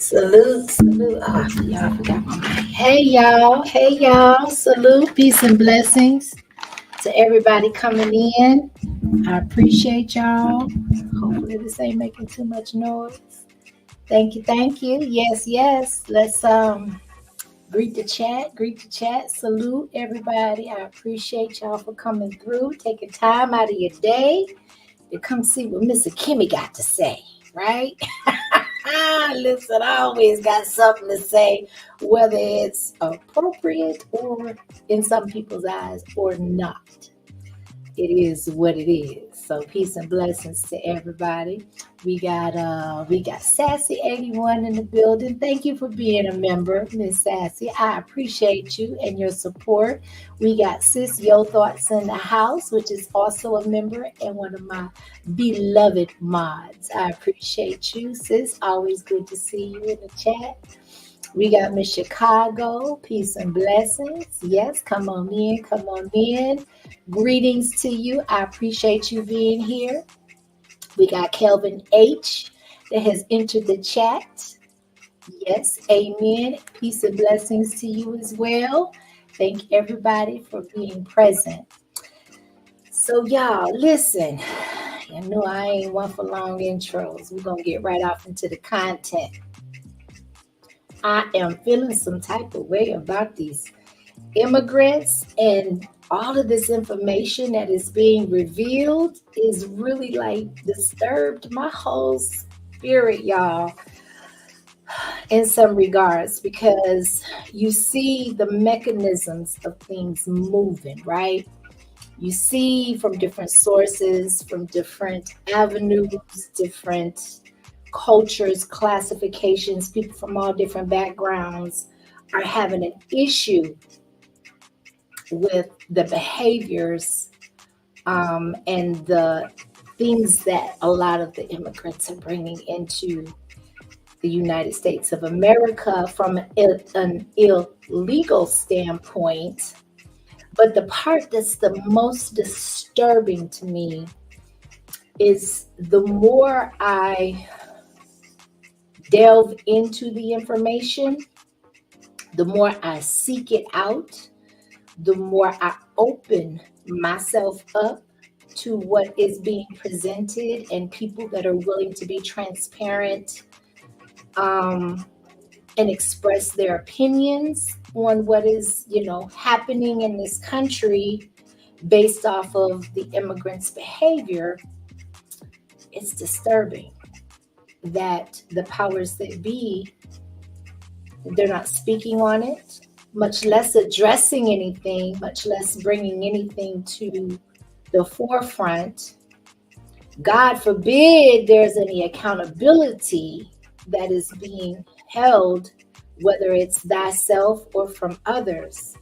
Salute, salute. Oh, y'all, I forgot my mic. Hey, y'all. Hey, y'all. Salute, peace, and blessings to everybody coming in. I appreciate y'all. Hopefully, this ain't making too much noise. Thank you, thank you. Yes, yes. Let's greet the chat. Greet the chat. Salute everybody. I appreciate y'all for coming through, taking time out of your day to come see what Mr. Kimmy got to say, right? Listen, I always got something to say, whether it's appropriate or in some people's eyes or not. It is what it is. So peace and blessings to everybody. We got Sassy 81 in the building. Thank you for being a member, Miss Sassy. I appreciate you and your support. We got Sis Yo Thoughts in the house, which is also a member and one of my beloved mods. I appreciate you, sis. Always good to see you in the chat. We got Miss Chicago. Peace and blessings. Yes, come on in. Come on in. Greetings to you. I appreciate you being here. We got Kelvin H. that has entered the chat. Yes, amen. Peace and blessings to you as well. Thank everybody for being present. So, y'all, listen. You know I ain't one for long intros. We're going to get right off into the content. I am feeling some type of way about these immigrants, and all of this information that is being revealed is really like disturbed my whole spirit, y'all, in some regards, because you see the mechanisms of things moving, right? You see from different sources, from different avenues, different cultures, classifications, people from all different backgrounds are having an issue with the behaviors and the things that a lot of the immigrants are bringing into the United States of America from an illegal standpoint. But the part that's the most disturbing to me is the more I delve into the information, the more I seek it out, the more I open myself up to what is being presented and people that are willing to be transparent and express their opinions on what is, happening in this country based off of the immigrants' behavior. It's disturbing that the powers that be, they're not speaking on it, much less addressing anything, much less bringing anything to the forefront. God forbid there's any accountability that is being held, whether it's thyself or from others.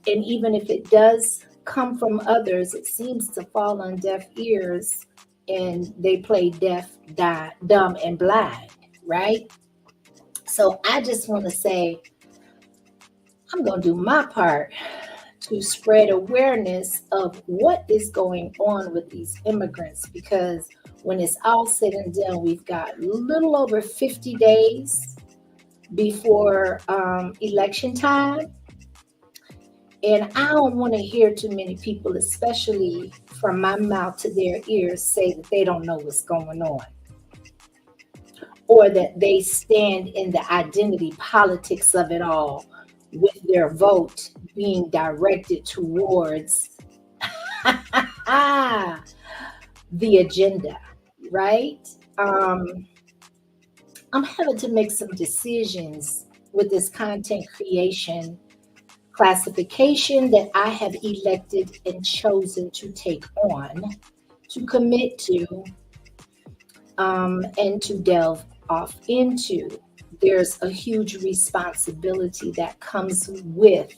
And even if it does come from others, it seems to fall on deaf ears and they play deaf, dumb, and blind, right? So I just want to say, I'm going to do my part to spread awareness of what is going on with these immigrants, because when it's all said and done, we've got a little over 50 days before election time. And I don't want to hear too many people, especially from my mouth to their ears, say that they don't know what's going on, or that they stand in the identity politics of it all, with their vote being directed towards the agenda, right? I'm having to make some decisions with this content creation classification that I have elected and chosen to take on, to commit to, and to delve off into. There's a huge responsibility that comes with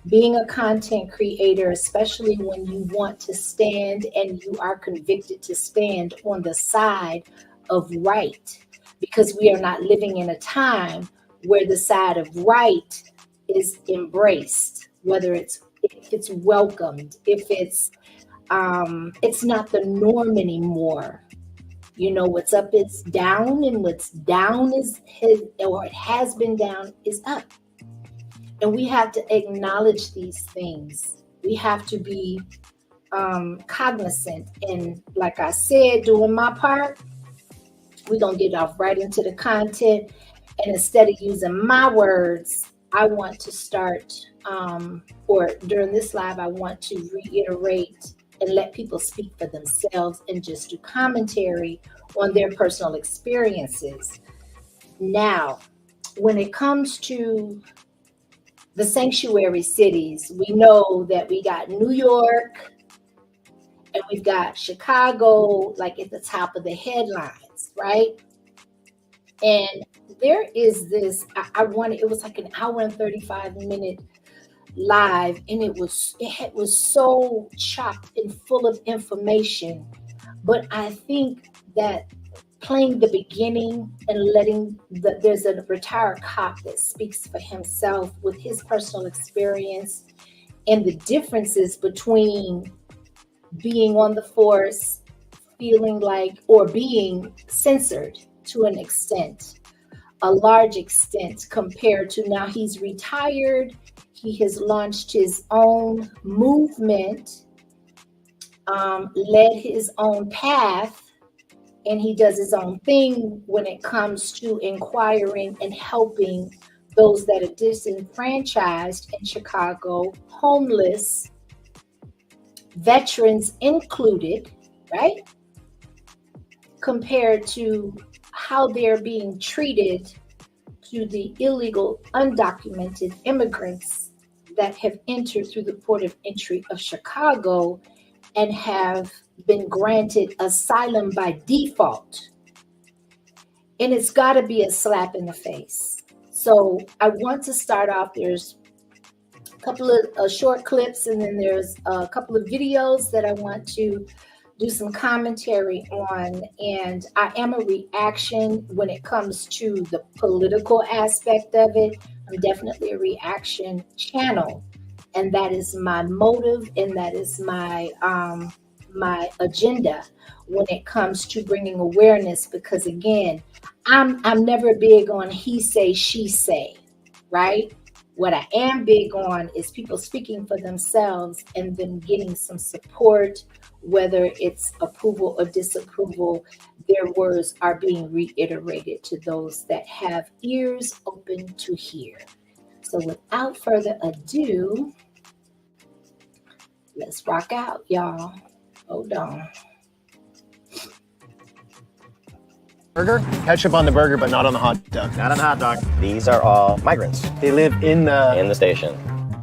being a content creator, especially when you want to stand and you are convicted to stand on the side of right, because we are not living in a time where the side of right is embraced, whether it's welcomed, if it's not the norm anymore You know, what's up is down, and what's down is his, or it has been down is up. And we have to acknowledge these things. We have to be cognizant. And like I said, doing my part, we're going to get off right into the content. And instead of using my words, I want to start, or during this live, I want to reiterate and let people speak for themselves and just do commentary on their personal experiences. Now, when it comes to the sanctuary cities, we know that we got New York and we've got Chicago, like at the top of the headlines, right? And there is this, I wanted, it was like an hour and 35-minute live, and it was so chocked and full of information. But I think that playing the beginning and letting there's a retired cop that speaks for himself with his personal experience and the differences between being on the force, feeling like, or being censored to an extent, a large extent, compared to now he's retired. He has launched his own movement, led his own path, and he does his own thing when it comes to inquiring and helping those that are disenfranchised in Chicago, homeless, veterans included, right? Compared to how they're being treated to the illegal, undocumented immigrants that have entered through the port of entry of Chicago and have been granted asylum by default. And it's got to be a slap in the face. So I want to start off, there's a couple of short clips, and then there's a couple of videos that I want to do some commentary on. And I am a reaction when it comes to the political aspect of it. I'm definitely a reaction channel. And that is my motive, and that is my my agenda when it comes to bringing awareness. Because again, I'm never big on he say, she say, right? What I am big on is people speaking for themselves and then getting some support, whether it's approval or disapproval. Their words are being reiterated to those that have ears open to hear. So without further ado, let's rock out, y'all. Hold on. Burger, ketchup on the burger, but not on the hot dog. Not on the hot dog. These are all migrants They live in in the station.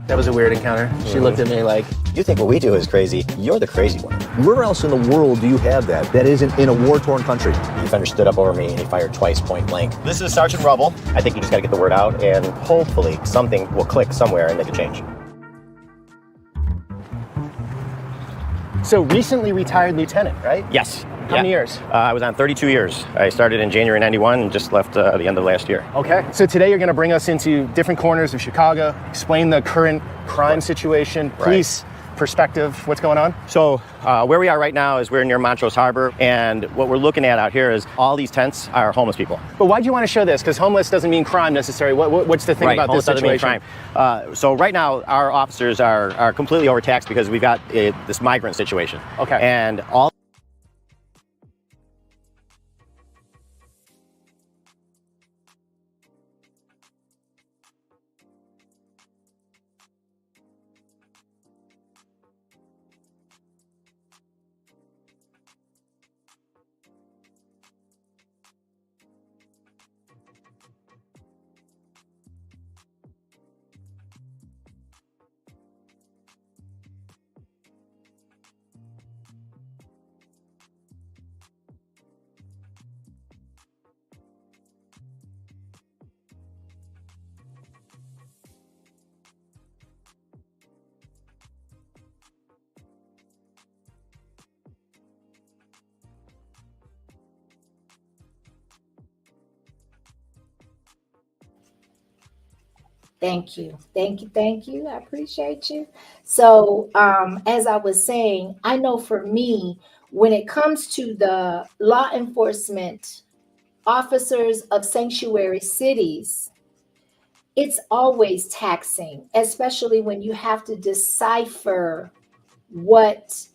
That was a weird encounter. She looked at me like, You think what we do is crazy. You're the crazy one. Where else in the world do you have that isn't in a war-torn country? The offender stood up over me and he fired twice point blank. This is Sergeant Rubble. I think you just got to get the word out, and hopefully something will click somewhere and make a change. so recently retired lieutenant, right? Yes. How many years? I was on 32 years. I started in January 91 and just left the end of last year. Okay. So today you're going to bring us into different corners of Chicago, explain the current crime situation, police perspective, what's going on? So where we are right now is we're near Montrose Harbor, and what we're looking at out here is all these tents are homeless people. But why do you want to show this? Because homeless doesn't mean crime necessarily. What's the thing about homeless this situation? doesn't mean crime. So right now our officers are completely overtaxed because we've got this migrant situation. Okay. And all Thank you. Thank you. Thank you. I appreciate you. So, as I was saying, I know for me, when it comes to the law enforcement officers of sanctuary cities, it's always taxing, especially when you have to decipher what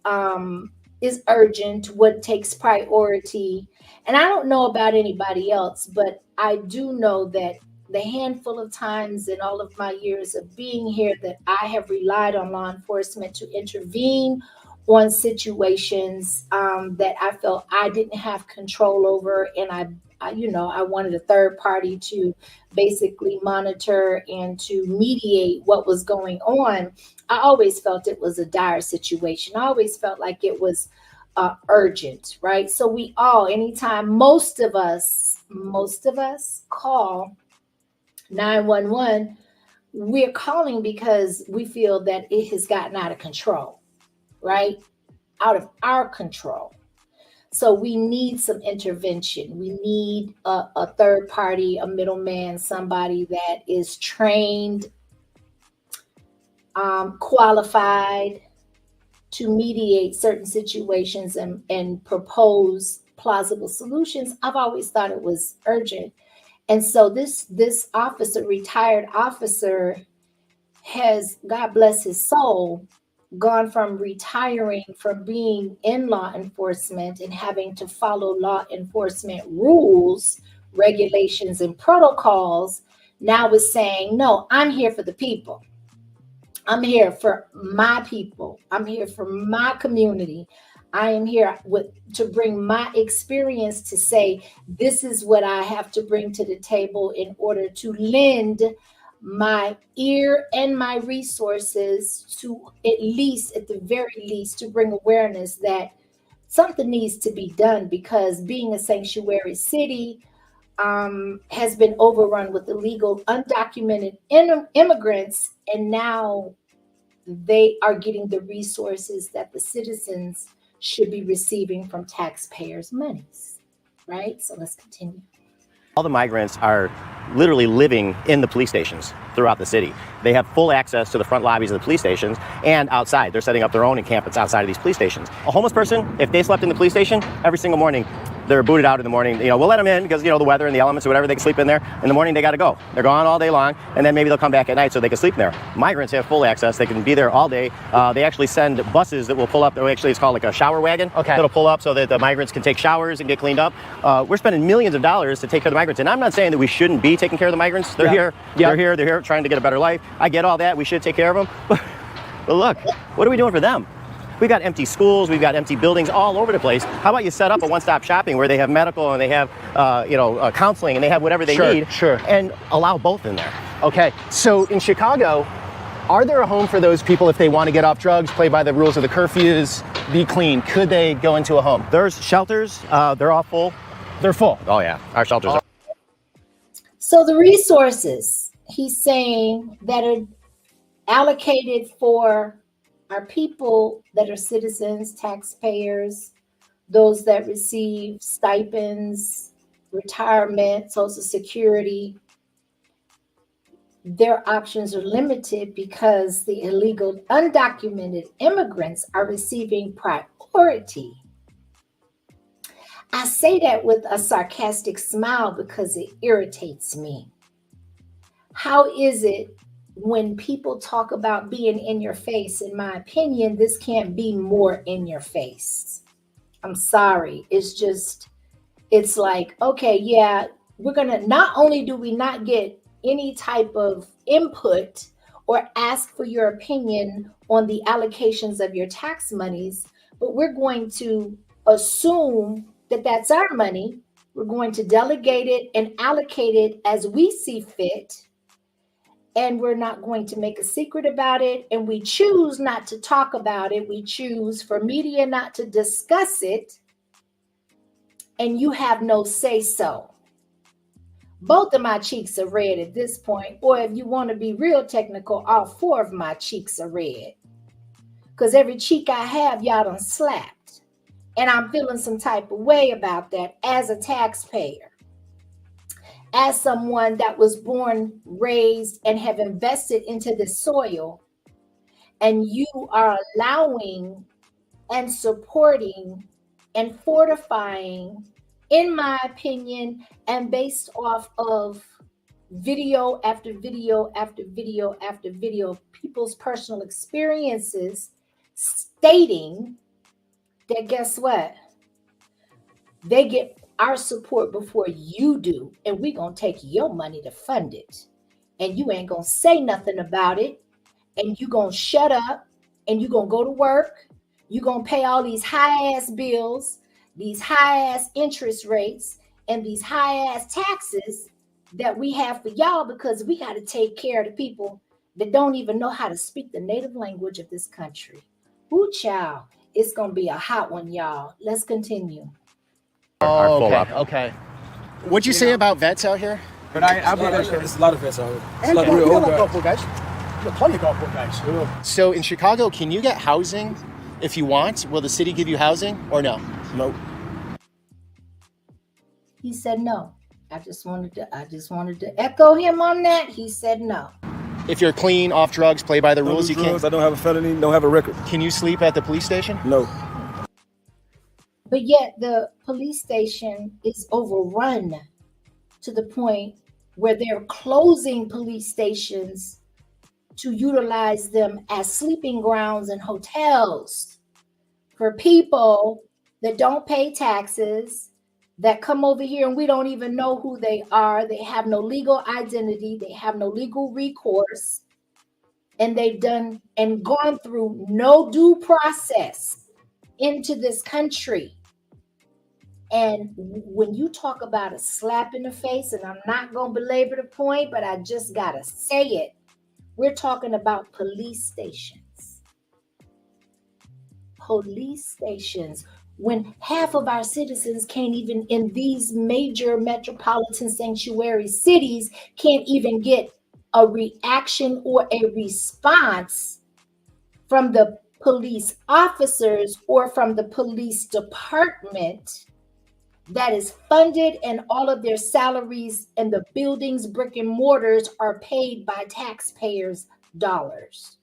is urgent, what takes priority. And I don't know about anybody else, but I do know that the handful of times in all of my years of being here that I have relied on law enforcement to intervene on situations that I felt I didn't have control over, and I wanted a third party to basically monitor and to mediate what was going on. I always felt it was a dire situation. I always felt like it was urgent, right? So we all, anytime, most of us call 911, we're calling because we feel that it has gotten out of control, right? Out of our control. So we need some intervention. We need a third party, a middleman, somebody that is trained, qualified to mediate certain situations and propose plausible solutions. I've always thought it was urgent. And so this officer, retired officer, has, God bless his soul, gone from retiring from being in law enforcement and having to follow law enforcement rules, regulations, and protocols, now is saying, no, I'm here for the people. I'm here for my people. I'm here for my community. I am here to bring my experience to say, this is what I have to bring to the table in order to lend my ear and my resources to at the very least, to bring awareness that something needs to be done, because being a sanctuary city has been overrun with illegal, undocumented immigrants, and now they are getting the resources that the citizens should be receiving from taxpayers' monies, right? So let's continue. All the migrants are literally living in the police stations throughout the city. They have full access to the front lobbies of the police stations and outside. They're setting up their own encampments outside of these police stations. A homeless person, if they slept in the police station, every single morning, they're booted out in the morning. We'll let them in because, the weather and the elements or whatever, they can sleep in there. In the morning, they got to go. They're gone all day long, and then maybe they'll come back at night so they can sleep in there. Migrants have full access. They can be there all day. They actually send buses that will pull up. Actually, it's called like a shower wagon. Okay. That'll pull up so that the migrants can take showers and get cleaned up. We're spending millions of dollars to take care of the migrants. And I'm not saying that we shouldn't be taking care of the migrants. They're here. They're here trying to get a better life. I get all that. We should take care of them. But look, what are we doing for them? We've got empty schools, we've got empty buildings all over the place. How about you set up a one-stop shopping where they have medical and they have, counseling and they have whatever they need, and allow both in there. Okay, so in Chicago, are there a home for those people if they want to get off drugs, play by the rules of the curfews, be clean? Could they go into a home? There's shelters, they're all full. They're full? Oh yeah, our shelters are. So the resources, he's saying, that are allocated for our people that are citizens, taxpayers, those that receive stipends, retirement, Social Security, their options are limited because the illegal, undocumented immigrants are receiving priority. I say that with a sarcastic smile because it irritates me. How is it when people talk about being in your face? In my opinion, this can't be more in your face. I'm sorry. It's like, okay, yeah, we're gonna, not only do we not get any type of input or ask for your opinion on the allocations of your tax monies, but we're going to assume that that's our money. We're going to delegate it and allocate it as we see fit. And we're not going to make a secret about it. And we choose not to talk about it. We choose for media not to discuss it. And you have no say so. Both of my cheeks are red at this point. Or if you want to be real technical, all four of my cheeks are red. Because every cheek I have, y'all done slapped. And I'm feeling some type of way about that as a taxpayer. As someone that was born, raised, and have invested into the soil, and you are allowing and supporting and fortifying, in my opinion, and based off of video after video after video after video of people's personal experiences, stating that guess what? They get our support before you do, and we're going to take your money to fund it. And you ain't going to say nothing about it, and you going to shut up, and you going to go to work. You're going to pay all these high-ass bills, these high-ass interest rates, and these high-ass taxes that we have for y'all because we got to take care of the people that don't even know how to speak the native language of this country. Ooh, child, it's going to be a hot one, y'all. Let's continue. Are full up. Okay. What'd you say about vets out here? But there's a lot of vets out here. It's a lot of real old guys. Plenty of golf guys. Yeah. So in Chicago, can you get housing if you want? Will the city give you housing or no? Nope. He said no. I just wanted to echo him on that. He said no. If you're clean, off drugs, play by the Don't rules, do you drugs, can't. I don't have a felony, don't have a record. Can you sleep at the police station? No. But yet the police station is overrun to the point where they're closing police stations to utilize them as sleeping grounds and hotels for people that don't pay taxes, that come over here and we don't even know who they are. They have no legal identity. They have no legal recourse. And they've done and gone through no due process into this country. And when you talk about a slap in the face, and I'm not going to belabor the point, but I just got to say it, we're talking about police stations. Police stations. When half of our citizens can't even, in these major metropolitan sanctuary cities, can't even get a reaction or a response from the police officers or from the police department that is funded, and all of their salaries and the buildings, brick and mortars are paid by taxpayers' dollars.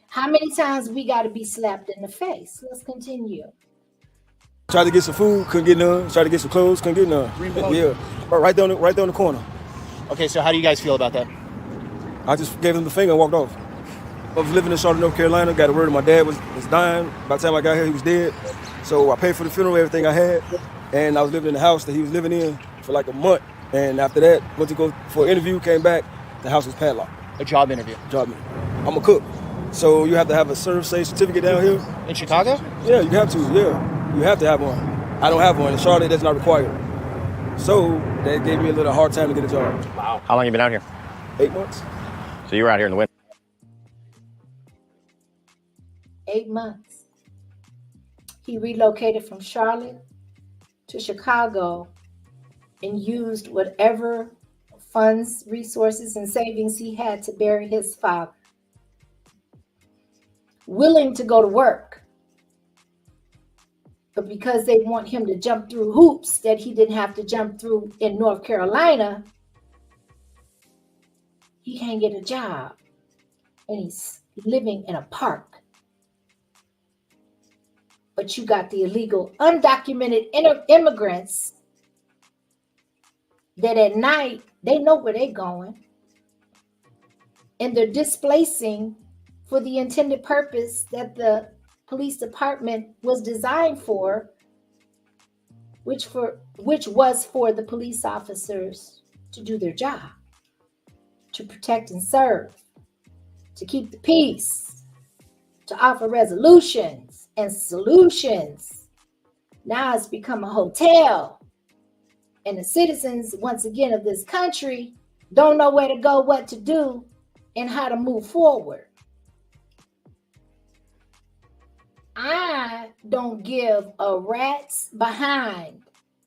How many times we got to be slapped in the face? Let's continue. Tried to get some food, couldn't get none. Tried to get some clothes, couldn't get none. Yeah, right down the corner. Okay, so how do you guys feel about that? I just gave him the finger and walked off. I was living in Charlotte, North Carolina. Got a word that my dad was dying. By the time I got here, he was dead. So I paid for the funeral, everything I had. And I was living in the house that he was living in for like a month. And after that, went to go for an interview, came back, the house was padlocked. A job interview. I'm a cook. So you have to have a serve-safe certificate down here. In Chicago? Yeah, you have to, yeah. You have to have one. I don't have one. In Charlotte, that's not required. So that gave me a little hard time to get a job. Wow. How long you been out here? 8 months. So you were out here in the winter? 8 months. He relocated from Charlotte to Chicago and used whatever funds, resources, and savings he had to bury his father. Willing to go to work. But because they want him to jump through hoops that he didn't have to jump through in North Carolina, he can't get a job. And he's living in a park. But you got the illegal, undocumented immigrants that at night, they know where they're going. And they're displacing for the intended purpose that the police department was designed for, which was for the police officers to do their job, to protect and serve, to keep the peace, to offer resolutions and solutions. Now it's become a hotel, and the citizens, once again, of this country don't know where to go, what to do, and how to move forward. I don't give a rat's behind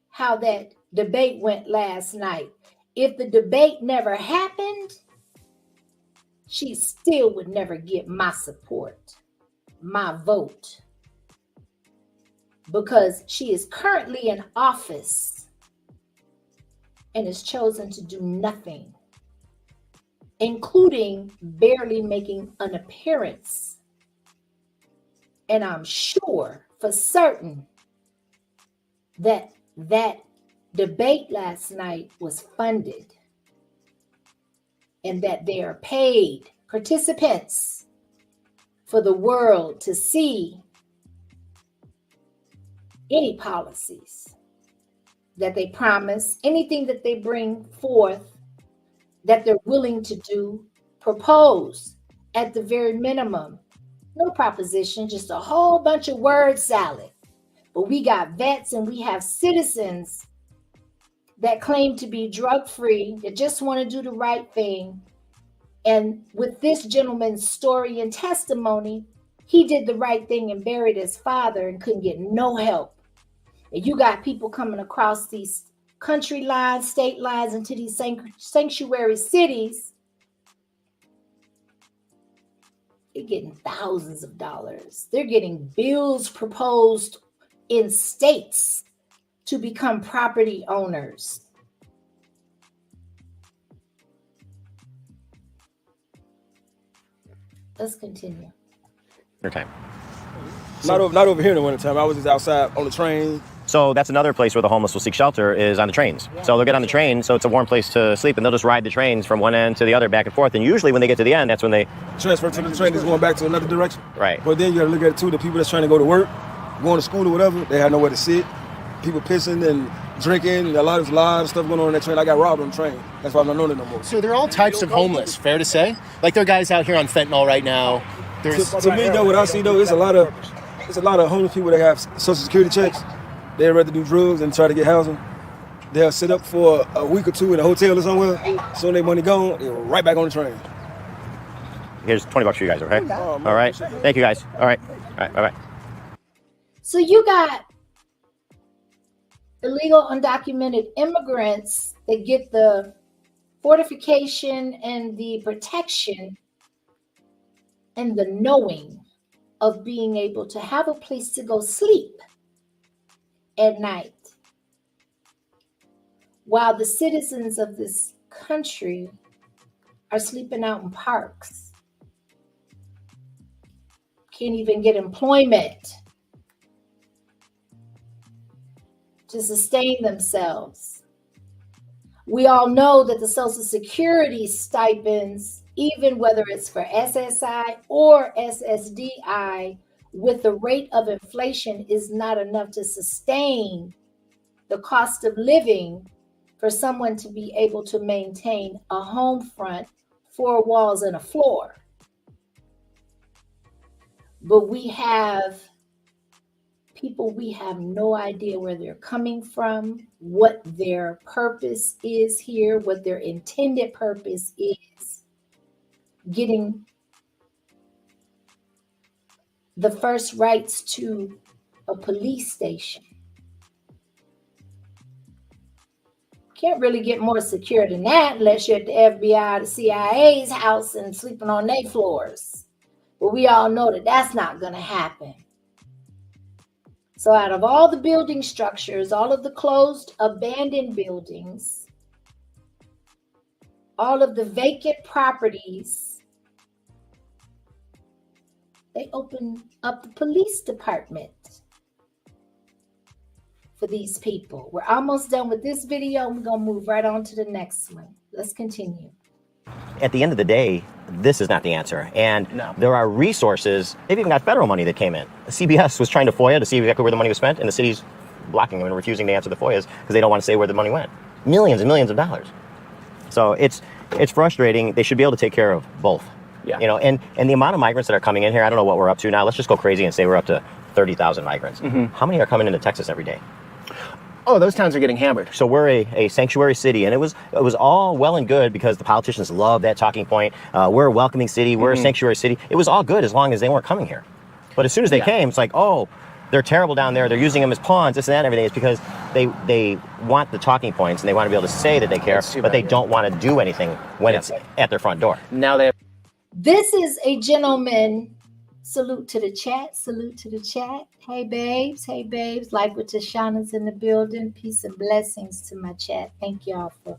how that debate went last night. If the debate never happened, she still would never get my support, my vote, because she is currently in office and has chosen to do nothing, including barely making an appearance. And I'm sure for certain that that debate last night was funded and that they are paid participants for the world to see any policies that they promise, anything that they bring forth that they're willing to do, propose at the very minimum. No proposition, just a whole bunch of word salad. But we got vets and we have citizens that claim to be drug-free, that just want to do the right thing. And with this gentleman's story and testimony, he did the right thing and buried his father and couldn't get no help. And you got people coming across these country lines, state lines, into these sanctuary cities. They're getting thousands of dollars. They're getting bills proposed in states to become property owners. Let's continue. Okay. Not over here in the wintertime. I was just outside on the train. So that's another place where the homeless will seek shelter is on the trains. So they'll get on the train, so it's a warm place to sleep, and they'll just ride the trains from one end to the other, back and forth. And usually when they get to the end, that's when they Transfer to the train that's going back to another direction. Right. But then you got to look at it too. The people that's trying to go to work, going to school or whatever, they have nowhere to sit. People pissing and drinking. A lot of stuff going on that train. I got robbed on the train. That's why I'm not known it no more. So there are all types of homeless, fair to say? Like there are guys out here on fentanyl right now. To me, though, what I see, though, there's a lot of homeless people that have Social Security checks. They'd rather do drugs than try to get housing. They'll sit up for a week or two in a hotel or somewhere. Soon their money gone, they're right back on the train. Here's $20 for you guys, okay? All right. Thank you, guys. All right. All right. Bye-bye. So you got illegal undocumented immigrants that get the fortification and the protection and the knowing of being able to have a place to go sleep at night, while the citizens of this country are sleeping out in parks, can't even get employment to sustain themselves. We all know that the Social Security stipends, even whether it's for SSI or SSDI, with the rate of inflation is not enough to sustain the cost of living for someone to be able to maintain a home front, 4 walls and a floor. But we have people, we have no idea where they're coming from, what their purpose is here, what their intended purpose is, getting the first rights to a police station. Can't really get more secure than that unless you're at the FBI, the CIA's house and sleeping on their floors. But we all know that that's not going to happen. So out of all the building structures, all of the closed, abandoned buildings, all of the vacant properties, they open up the police department for these people. We're almost done with this video. We're going to move right on to the next one. Let's continue. At the end of the day, this is not the answer. And there are resources. They've even got federal money that came in. CBS was trying to FOIA to see exactly where the money was spent, and the city's blocking them and refusing to answer the FOIAs because they don't want to say where the money went. Millions and millions of dollars. So it's frustrating. They should be able to take care of both. Yeah. You know, and the amount of migrants that are coming in here, I don't know what we're up to now. Let's just go crazy and say we're up to 30,000 migrants. Mm-hmm. How many are coming into Texas every day? Oh, those towns are getting hammered. So we're a sanctuary city, and it was all well and good because the politicians love that talking point. We're a welcoming city. We're a sanctuary city. It was all good as long as they weren't coming here. But as soon as they came, it's like, oh, they're terrible down there. They're using them as pawns, this and that and everything. It's because they want the talking points, and they want to be able to say that they care, but they don't want to do anything when it's at their front door. Now they have. This is a gentleman. Salute to the chat. Salute to the chat. Hey, babes. Hey, babes. Like with Tashana's in the building. Peace and blessings to my chat. Thank y'all for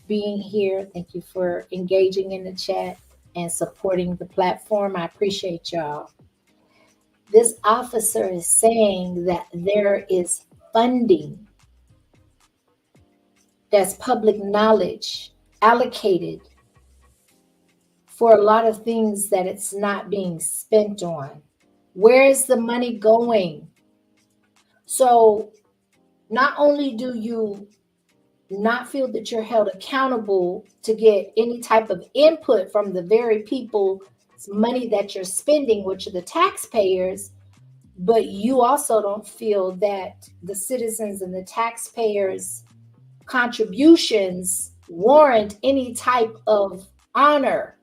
being here. Thank you for engaging in the chat and supporting the platform. I appreciate y'all. This officer is saying that there is funding that's public knowledge allocated for a lot of things that it's not being spent on? Where is the money going? So not only do you not feel that you're held accountable to get any type of input from the very people's money that you're spending, which are the taxpayers, but you also don't feel that the citizens and the taxpayers' contributions warrant any type of honor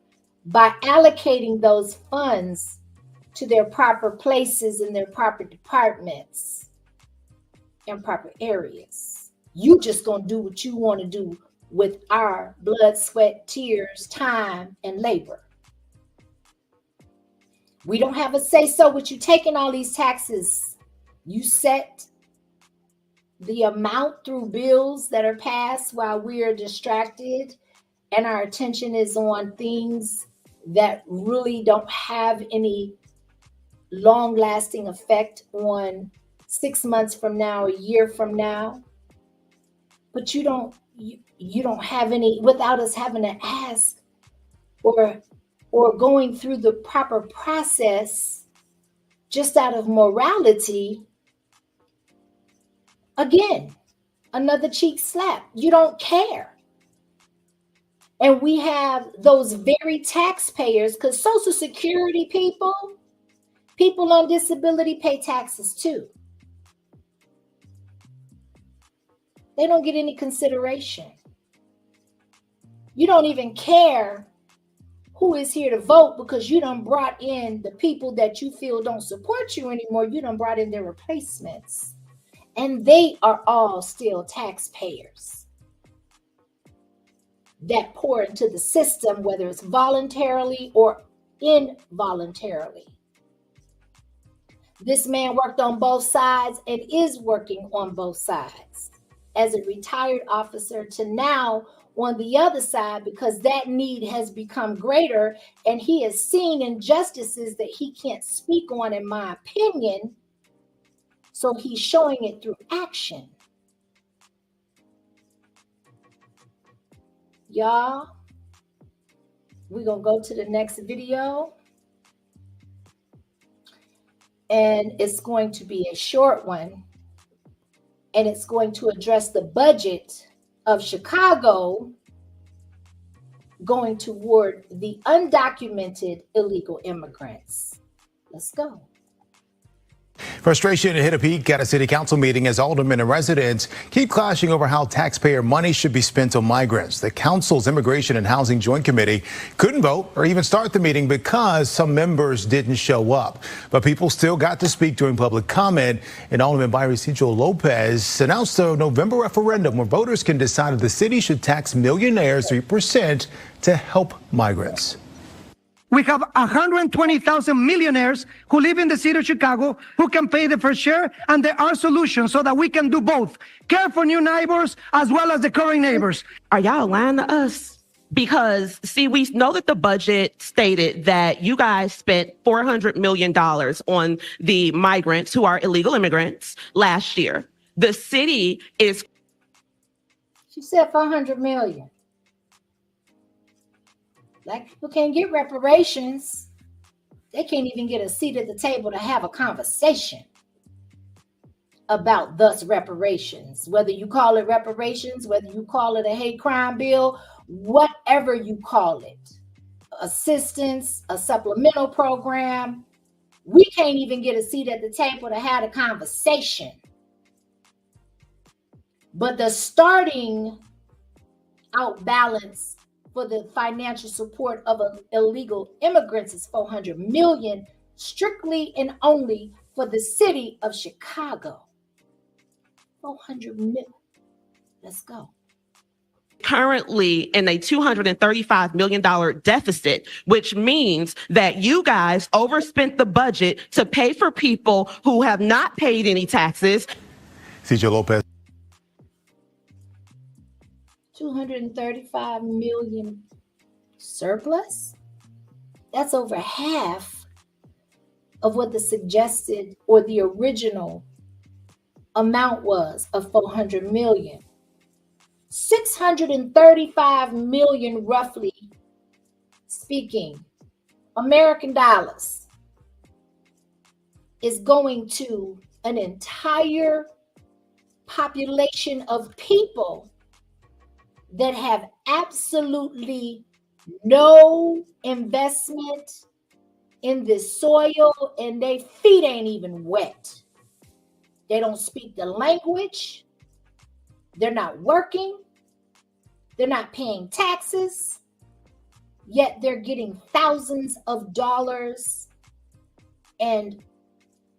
by allocating those funds to their proper places in their proper departments and proper areas. You just gonna do what you want to do with our blood, sweat, tears, time, and labor. We don't have a say so with you taking all these taxes. You set the amount through bills that are passed while we are distracted and our attention is on things that really don't have any long-lasting effect on 6 months from now, a year from now. But you don't have any, without us having to ask or going through the proper process just out of morality. Again, another cheek slap. You don't care. And we have those very taxpayers, because Social Security people on disability pay taxes too. They don't get any consideration. You don't even care who is here to vote because you done brought in the people that you feel don't support you anymore. You done brought in their replacements. And they are all still taxpayers that pour into the system, whether it's voluntarily or involuntarily. This man worked on both sides and is working on both sides as a retired officer to now on the other side, because that need has become greater and he has seen injustices that he can't speak on, in my opinion. So he's showing it through action. Y'all, we're going to go to the next video. And it's going to be a short one. And it's going to address the budget of Chicago going toward the undocumented illegal immigrants. Let's go. Frustration hit a peak at a city council meeting as aldermen and residents keep clashing over how taxpayer money should be spent on migrants. The council's Immigration and Housing Joint Committee couldn't vote or even start the meeting because some members didn't show up. But people still got to speak during public comment, and Alderman Byron Lopez announced a November referendum where voters can decide if the city should tax millionaires 3% to help migrants. We have 120,000 millionaires who live in the city of Chicago who can pay the fair share, and there are solutions so that we can do both. Care for new neighbors as well as the current neighbors. Are y'all lying to us? Because, see, we know that the budget stated that you guys spent $400 million on the migrants who are illegal immigrants last year. The city is... She said 400 million. Black people can't get reparations. They can't even get a seat at the table to have a conversation about thus reparations. Whether you call it reparations, whether you call it a hate crime bill, whatever you call it, assistance, a supplemental program, we can't even get a seat at the table to have a conversation. But the starting out balance for the financial support of illegal immigrants is 400 million, strictly and only for the city of Chicago. 400 million. Let's go. Currently in a $235 million deficit, which means that you guys overspent the budget to pay for people who have not paid any taxes. CJ Lopez. 235 million surplus? That's over half of what the suggested or the original amount was of 400 million. 635 million, roughly speaking, American dollars is going to an entire population of people that have absolutely no investment in this soil, and their feet ain't even wet. They don't speak the language. They're not working. They're not paying taxes. Yet they're getting thousands of dollars and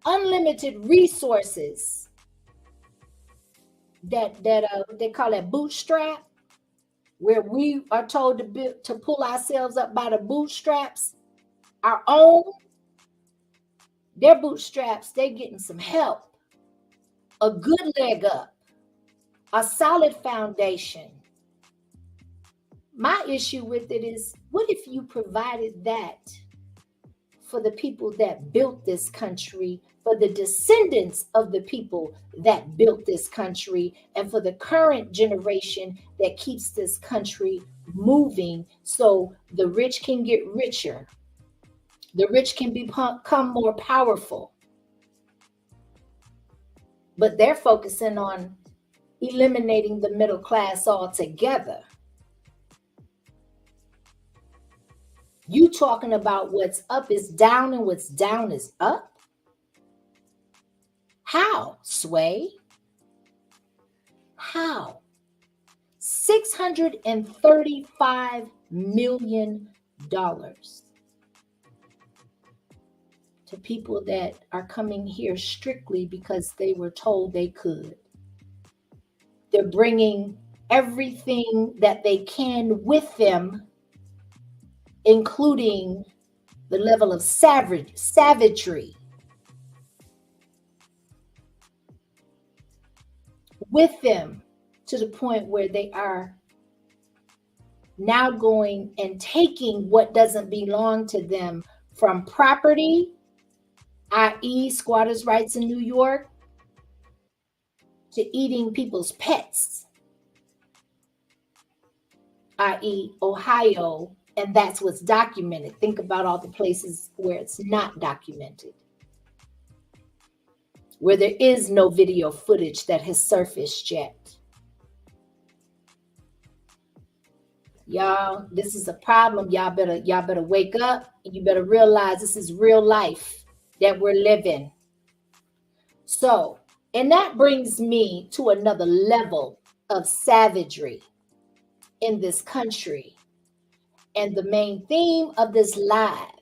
unlimited resources that they call it bootstrap, where we are told to pull ourselves up by the bootstraps, our own. Their bootstraps, they're getting some help, a good leg up, a solid foundation. My issue with it is, what if you provided that for the people that built this country, for the descendants of the people that built this country, and for the current generation that keeps this country moving so the rich can get richer, the rich can become more powerful. But they're focusing on eliminating the middle class altogether. You talking about what's up is down and what's down is up? How, Sway? How? $635 million to people that are coming here strictly because they were told they could. They're bringing everything that they can with them, including the level of savagery with them, to the point where they are now going and taking what doesn't belong to them from property, i.e. squatters' rights in New York, to eating people's pets, i.e. Ohio. And that's what's documented. Think about all the places where it's not documented, where there is no video footage that has surfaced yet. Y'all, this is a problem. Y'all better wake up, and you better realize this is real life that we're living. So, and that brings me to another level of savagery in this country. And the main theme of this live,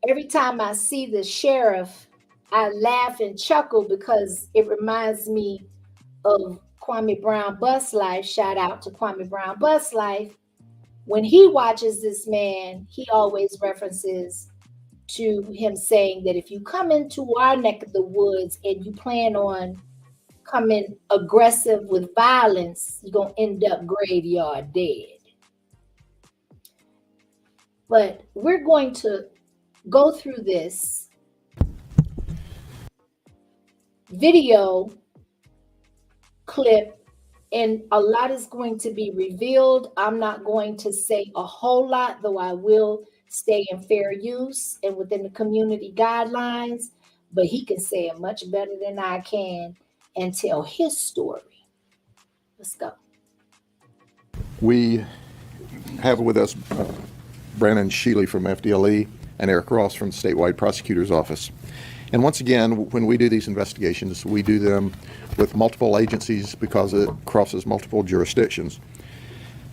every time I see the sheriff, I laugh and chuckle because it reminds me of Kwame Brown Bus Life. Shout out to Kwame Brown Bus Life. When he watches this man, he always references to him saying that if you come into our neck of the woods and you plan on coming aggressive with violence, you're going to end up graveyard dead. But we're going to go through this video clip, and a lot is going to be revealed. I'm not going to say a whole lot, though I will stay in fair use and within the community guidelines, but he can say it much better than I can and tell his story. Let's go. We have with us Brandon Shealy from FDLE and Eric Ross from the Statewide Prosecutor's Office. And once again, when we do these investigations, we do them with multiple agencies because it crosses multiple jurisdictions.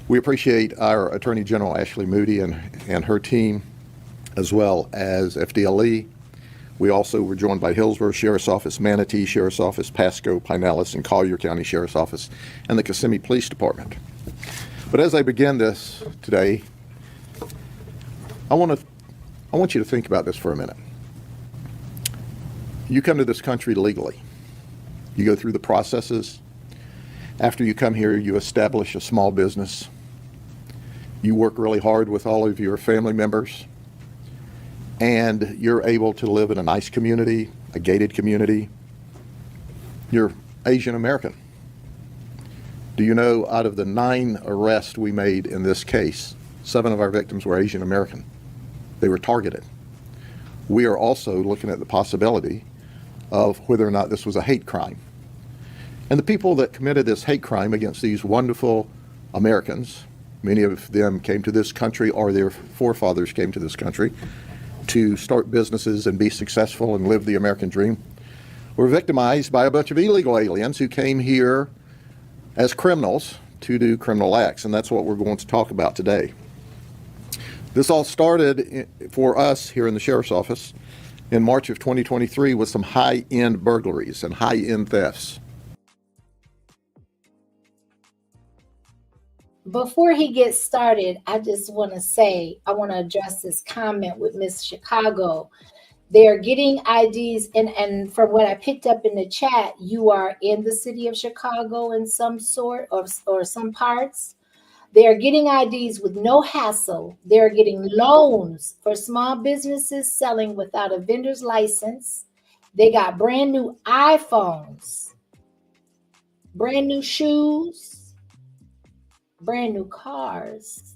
We appreciate our Attorney General Ashley Moody and her team, as well as FDLE. We also were joined by Hillsborough Sheriff's Office, Manatee Sheriff's Office, Pasco, Pinellas, and Collier County Sheriff's Office, and the Kissimmee Police Department. But as I begin this today, I want you to think about this for a minute. You come to this country legally. You go through the processes. After you come here, you establish a small business. You work really hard with all of your family members, and you're able to live in a nice community, a gated community. You're Asian American. Do you know out of the 9 arrests we made in this case, 7 of our victims were Asian American? They were targeted. We are also looking at the possibility of whether or not this was a hate crime. And the people that committed this hate crime against these wonderful Americans, many of them came to this country or their forefathers came to this country to start businesses and be successful and live the American dream, were victimized by a bunch of illegal aliens who came here as criminals to do criminal acts. And that's what we're going to talk about today. This all started for us here in the Sheriff's Office in March of 2023 with some high-end burglaries and high-end thefts. Before he gets started, I just want to say, I want to address this comment with Miss Chicago. They're getting IDs, and from what I picked up in the chat, you are in the city of Chicago in some sort or some parts. They are getting IDs with no hassle. They're getting loans for small businesses selling without a vendor's license. They got brand new iPhones, brand new shoes, brand new cars,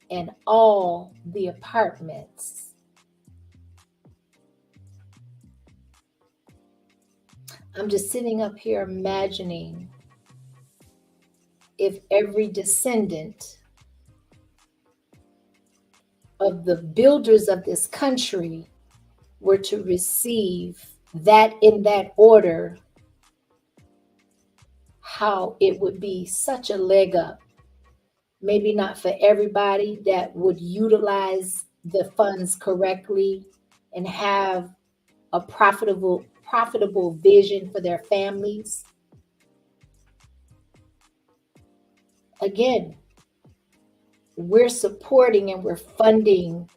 and all the apartments. I'm just sitting up here imagining if every descendant of the builders of this country were to receive that in that order, how it would be such a leg up. Maybe not for everybody that would utilize the funds correctly and have a profitable vision for their families. Again, we're supporting and we're funding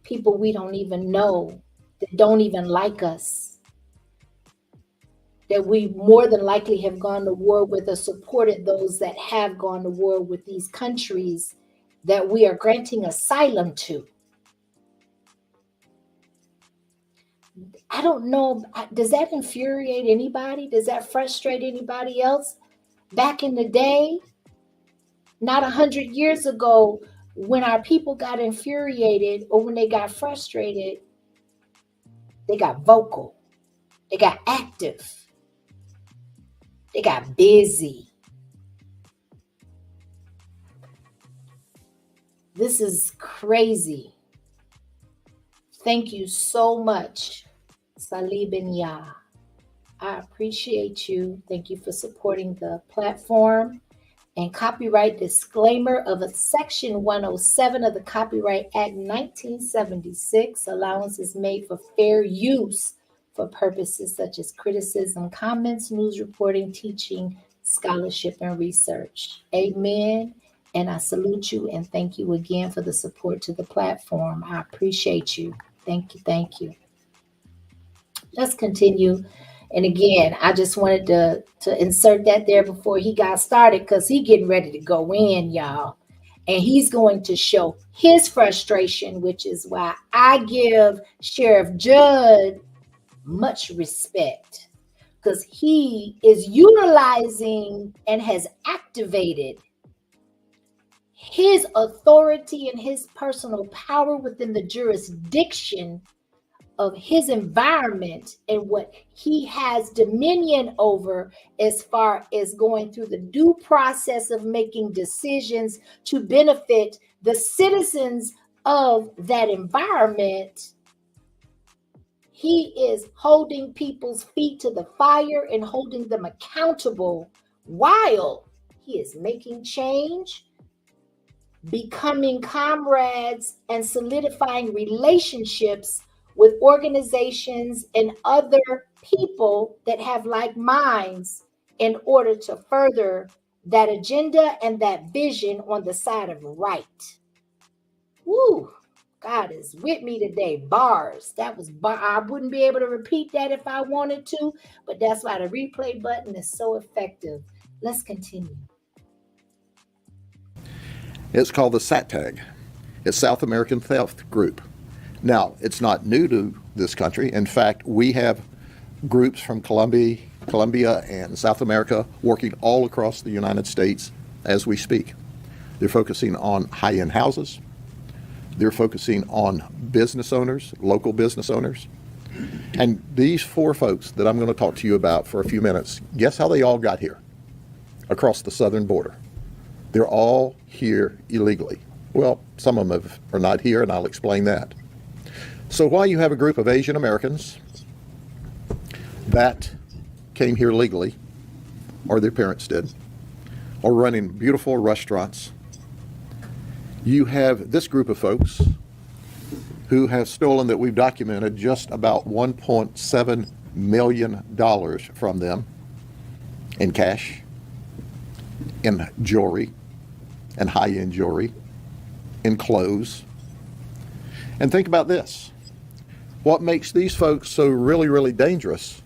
people we don't even know, that don't even like us, that we more than likely have gone to war with or supported those that have gone to war with these countries that we are granting asylum to. I don't know, does that infuriate anybody? Does that frustrate anybody else? Back in the day, not 100 years ago, when our people got infuriated or when they got frustrated, they got vocal, they got active, they got busy. This is crazy. Thank you so much, Salib and Yah. I appreciate you. Thank you for supporting the platform. And copyright disclaimer of a Section 107 of the Copyright Act 1976. Allowance is made for fair use for purposes such as criticism, comments, news reporting, teaching, scholarship, and research. Amen. And I salute you and thank you again for the support to the platform. I appreciate you. Thank you. Thank you. Let's continue. And again, I just wanted to insert that there before he got started because he's getting ready to go in, y'all. And he's going to show his frustration, which is why I give Sheriff Judd much respect, because he is utilizing and has activated his authority and his personal power within the jurisdiction of his environment and what he has dominion over as far as going through the due process of making decisions to benefit the citizens of that environment. He is holding people's feet to the fire and holding them accountable while he is making change, becoming comrades, and solidifying relationships with organizations and other people that have like minds in order to further that agenda and that vision on the side of right. Woo! God is with me today. Bars. That was bar. I wouldn't be able to repeat that if I wanted to, but that's why the replay button is so effective. Let's continue. It's called the SATAG. It's South American Theft Group. Now, it's not new to this country. In fact, we have groups from Colombia, Colombia, and South America, working all across the United States as we speak. They're focusing on high-end houses. They're focusing on business owners, local business owners. And these four folks that I'm going to talk to you about for a few minutes, guess how they all got here across the southern border? They're all here illegally. Well, some of them are not here, and I'll explain that. So while you have a group of Asian Americans that came here legally, or their parents did, or running beautiful restaurants, you have this group of folks who have stolen, that we've documented, just about $1.7 million from them in cash, in jewelry, and high-end jewelry, in clothes. And think about this. What makes these folks so really, really dangerous?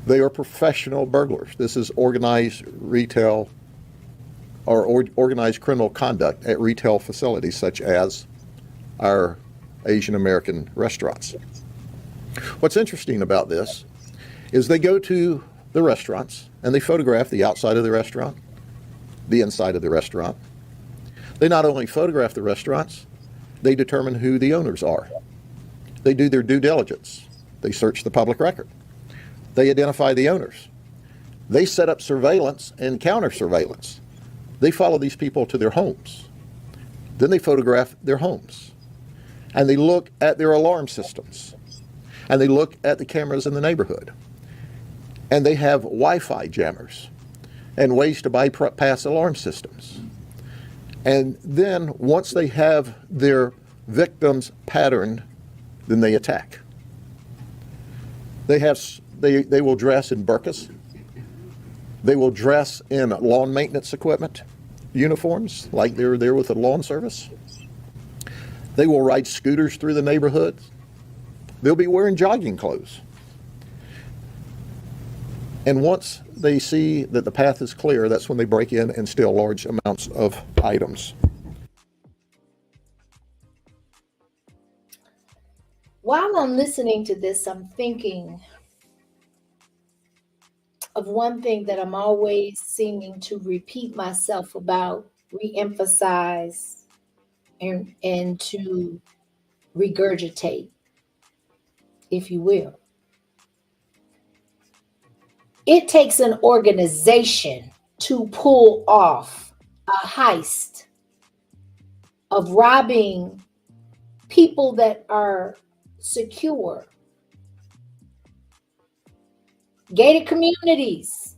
They are professional burglars. This is organized retail or organized criminal conduct at retail facilities such as our Asian American restaurants. What's interesting about this is they go to the restaurants and they photograph the outside of the restaurant, the inside of the restaurant. They not only photograph the restaurants, they determine who the owners are. They do their due diligence. They search the public record. They identify the owners. They set up surveillance and counter surveillance. They follow these people to their homes. Then they photograph their homes. And they look at their alarm systems. And they look at the cameras in the neighborhood. And they have Wi-Fi jammers and ways to bypass alarm systems. And then once they have their victims patterned, then they attack. They will dress in burqas. They will dress in lawn maintenance equipment, uniforms, like they're there with the lawn service. They will ride scooters through the neighborhood. They'll be wearing jogging clothes. And once they see that the path is clear, that's when they break in and steal large amounts of items. While I'm listening to this, I'm thinking of one thing that I'm always seeming to repeat myself about, re-emphasize, and to regurgitate, if you will. It takes an organization to pull off a heist of robbing people that are secure, gated communities,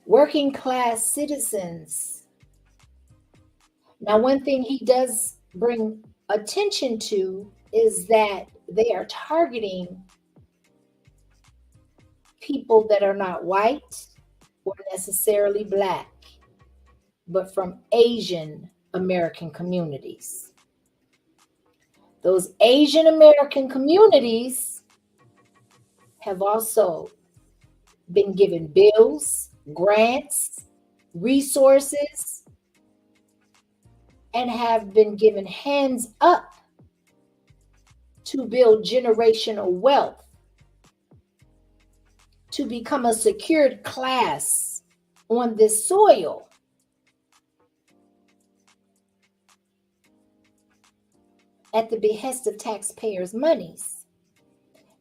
working class citizens. Now, one thing he does bring attention to is that they are targeting people that are not white or necessarily black, but from Asian American communities. Those Asian American communities have also been given bills, grants, resources, and have been given hands up to build generational wealth, to become a secured class on this soil. At the behest of taxpayers' monies.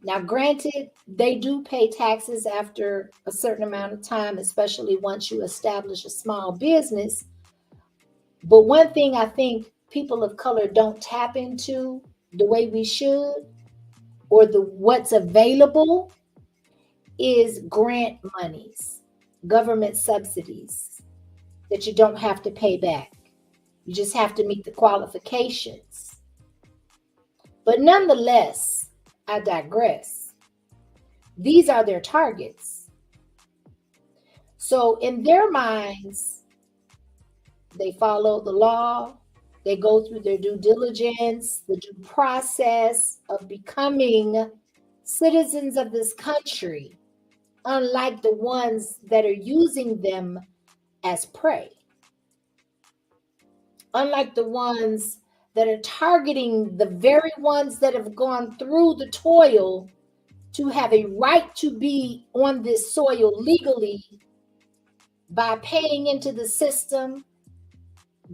Now, granted, they do pay taxes after a certain amount of time, especially once you establish a small business. But one thing I think people of color don't tap into the way we should, or what's available, is grant monies, government subsidies that you don't have to pay back. You just have to meet the qualifications. But nonetheless, I digress. These are their targets. So in their minds, they follow the law. They go through their due diligence, the due process of becoming citizens of this country, unlike the ones that are using them as prey. Unlike the ones that are targeting the very ones that have gone through the toil to have a right to be on this soil legally by paying into the system,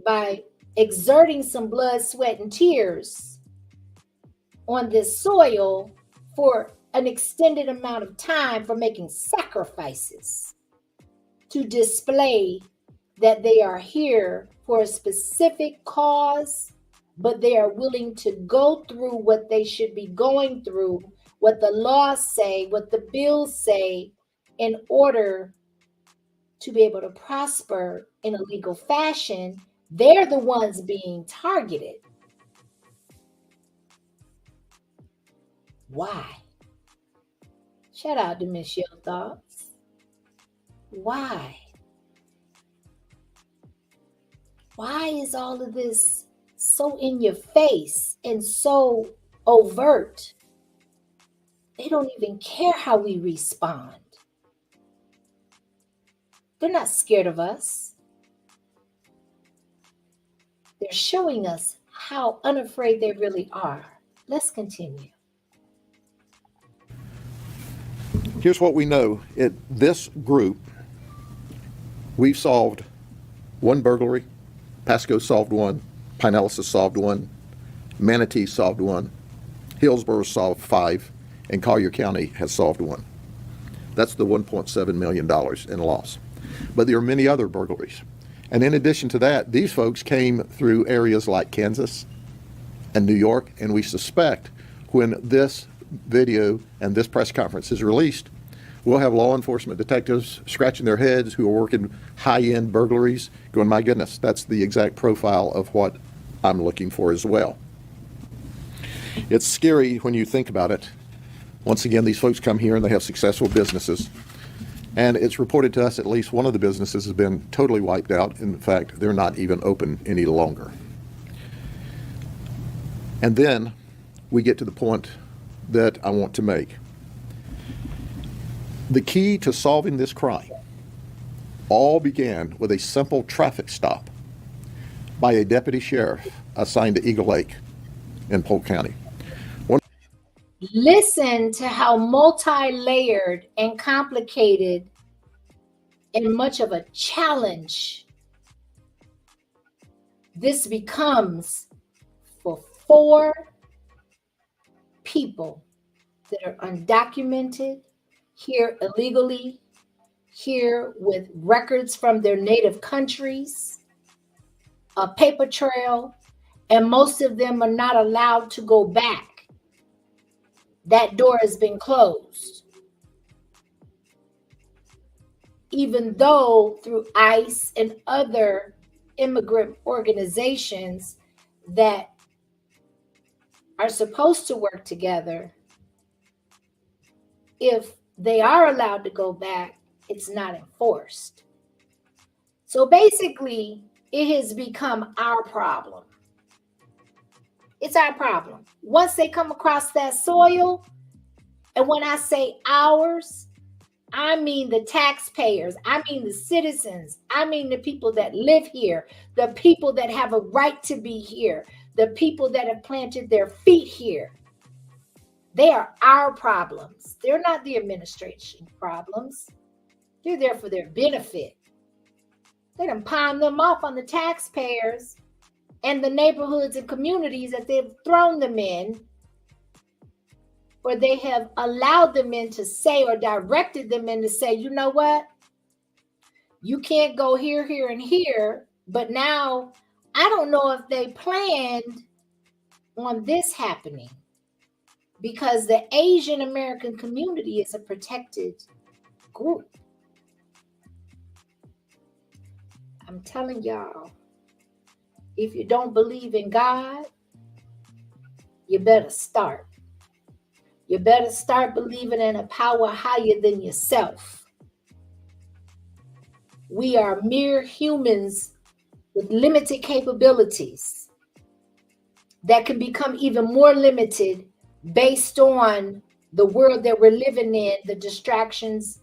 by exerting some blood, sweat, and tears on this soil for an extended amount of time, for making sacrifices to display that they are here for a specific cause, but they are willing to go through what they should be going through, what the laws say, what the bills say, in order to be able to prosper in a legal fashion. They're the ones being targeted. Why? Shout out to Miss Your Thoughts. Why? Why is all of this so in your face and so overt? They don't even care how we respond. They're not scared of us. They're showing us how unafraid they really are. Let's continue. Here's what we know. This group, we've solved one burglary. Pasco solved one. Pinellas has solved one. Manatee solved one. Hillsborough solved 5. And Collier County has solved 1. That's the $1.7 million in loss. But there are many other burglaries. And in addition to that, these folks came through areas like Kansas and New York, and we suspect when this video and this press conference is released, we'll have law enforcement detectives scratching their heads who are working high-end burglaries, going, my goodness, that's the exact profile of what I'm looking for as well. It's scary when you think about it. Once again, these folks come here and they have successful businesses. And it's reported to us at least one of the businesses has been totally wiped out. In fact, they're not even open any longer. And then we get to the point that I want to make. The key to solving this crime all began with a simple traffic stop by a deputy sheriff assigned to Eagle Lake in Polk County. Listen to how multi-layered and complicated and much of a challenge this becomes for 4 people that are undocumented, here illegally, here with records from their native countries, a paper trail, and most of them are not allowed to go back. That door has been closed. Even though through ICE and other immigrant organizations that are supposed to work together, if they are allowed to go back, it's not enforced. So basically, it has become our problem. It's our problem. Once they come across that soil, and when I say ours, I mean the taxpayers, I mean the citizens, I mean the people that live here, the people that have a right to be here, the people that have planted their feet here. They are our problems. They're not the administration problems. They're there for their benefit. They done palm them off on the taxpayers and the neighborhoods and communities that they've thrown them in, or they have allowed them in to say, or directed them in to say, you know what? You can't go here, here, and here. But now, I don't know if they planned on this happening, because the Asian American community is a protected group. I'm telling y'all, if you don't believe in God, you better start. You better start believing in a power higher than yourself. We are mere humans with limited capabilities that can become even more limited based on the world that we're living in, the distractions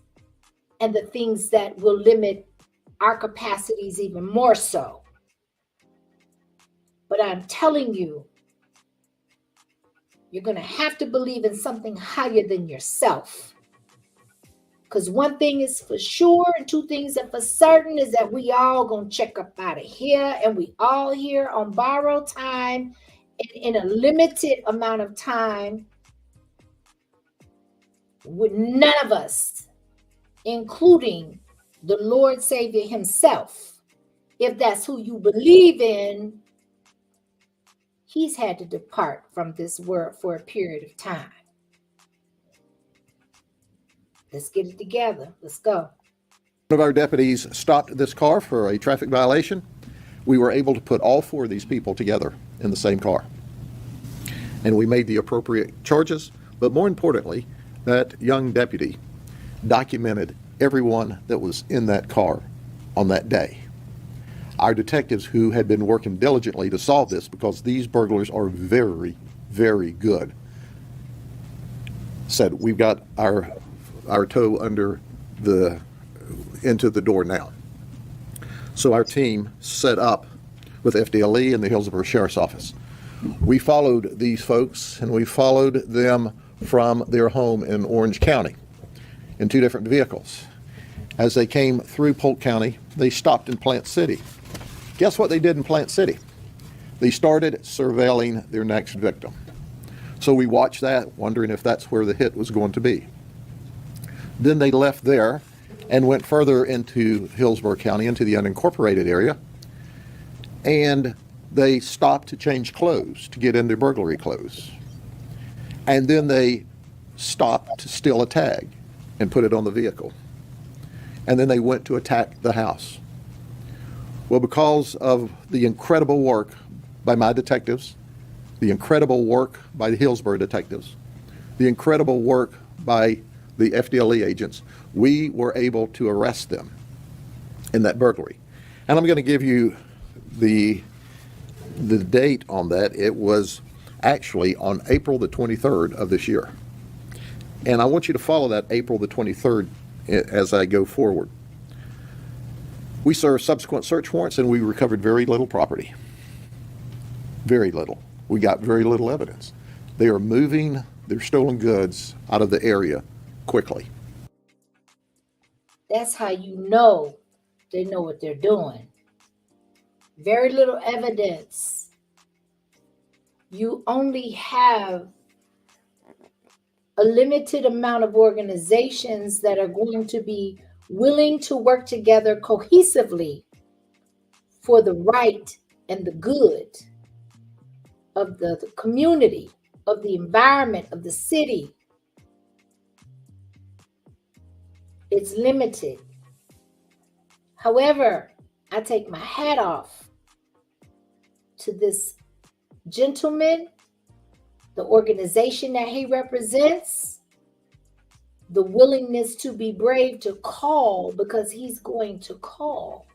and the things that will limit our capacities even more so. But I'm telling you, You're going to have to believe in something higher than yourself. Because one thing is for sure and two things are for certain is that we all going to check up out of here, and we all here on borrowed time in a limited amount of time with none of us, including the Lord Savior himself. If that's who you believe in, he's had to depart from this world for a period of time. Let's get it together. Let's go. One of our deputies stopped this car for a traffic violation. We were able to put all 4 of these people together in the same car. And we made the appropriate charges, but more importantly, that young deputy documented everyone that was in that car on that day. Our detectives, who had been working diligently to solve this because these burglars are very, very good, said, we've got our toe into the door now. So our team set up with FDLE and the Hillsborough Sheriff's Office. We followed these folks, and we followed them from their home in Orange County in 2 different vehicles. As they came through Polk County, they stopped in Plant City. Guess what they did in Plant City? They started surveilling their next victim. So we watched that, wondering if that's where the hit was going to be. Then they left there and went further into Hillsborough County, into the unincorporated area, and they stopped to change clothes, to get in their burglary clothes. And then they stopped to steal a tag and put it on the vehicle. And then they went to attack the house. Well, because of the incredible work by my detectives, the incredible work by the Hillsborough detectives, the incredible work by the FDLE agents, we were able to arrest them in that burglary. And I'm going to give you the date on that. It was actually on April the 23rd of this year. And I want you to follow that April the 23rd as I go forward. We served subsequent search warrants, and we recovered very little property. Very little. We got very little evidence. They are moving their stolen goods out of the area quickly. That's how you know they know what they're doing. Very little evidence. You only have a limited amount of organizations that are going to be willing to work together cohesively for the right and the good of the community, of the environment, of the city. It's limited. However, I take my hat off to this gentleman, the organization that he represents, the willingness to be brave to call, because he's going to call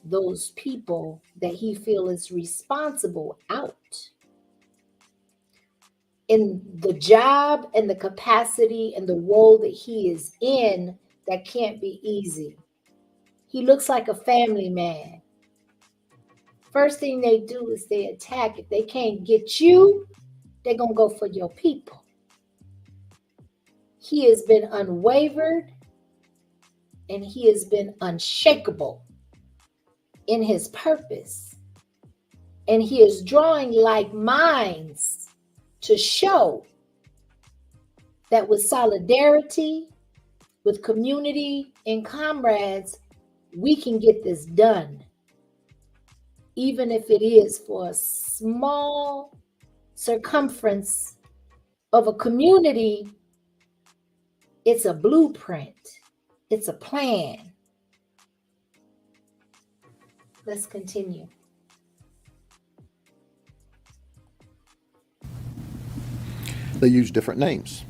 those people that he feels is responsible out in the job and the capacity and the role that he is in. That can't be easy. He looks like a family man. First thing they do is they attack. If they can't get you, they're going to go for your people. He has been unwavered and he has been unshakable in his purpose. And he is drawing like minds to show that with solidarity, with community and comrades, we can get this done. Even if it is for a small circumference of a community, it's a blueprint. It's a plan. Let's continue. They use different names.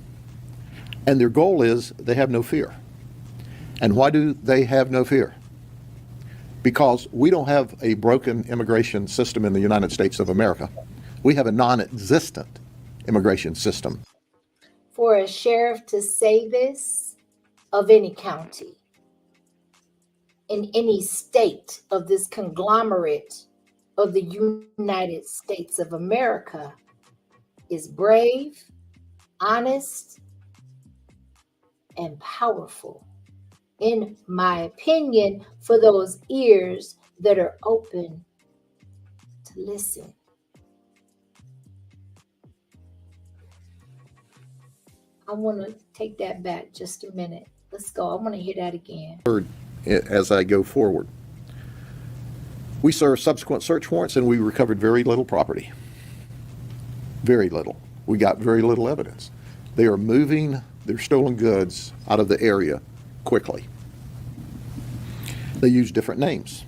And their goal is they have no fear. And why do they have no fear? Because we don't have a broken immigration system in the United States of America. We have a non-existent immigration system. For a sheriff to say this of any county, in any state of this conglomerate of the United States of America, is brave, honest, and powerful, in my opinion, for those ears that are open to listen. I want to take that back just a minute. Let's go. I want to hear that again. As I go forward, we served subsequent search warrants and we recovered very little property. Very little. We got very little evidence. They are moving their stolen goods out of the area quickly. They use different names.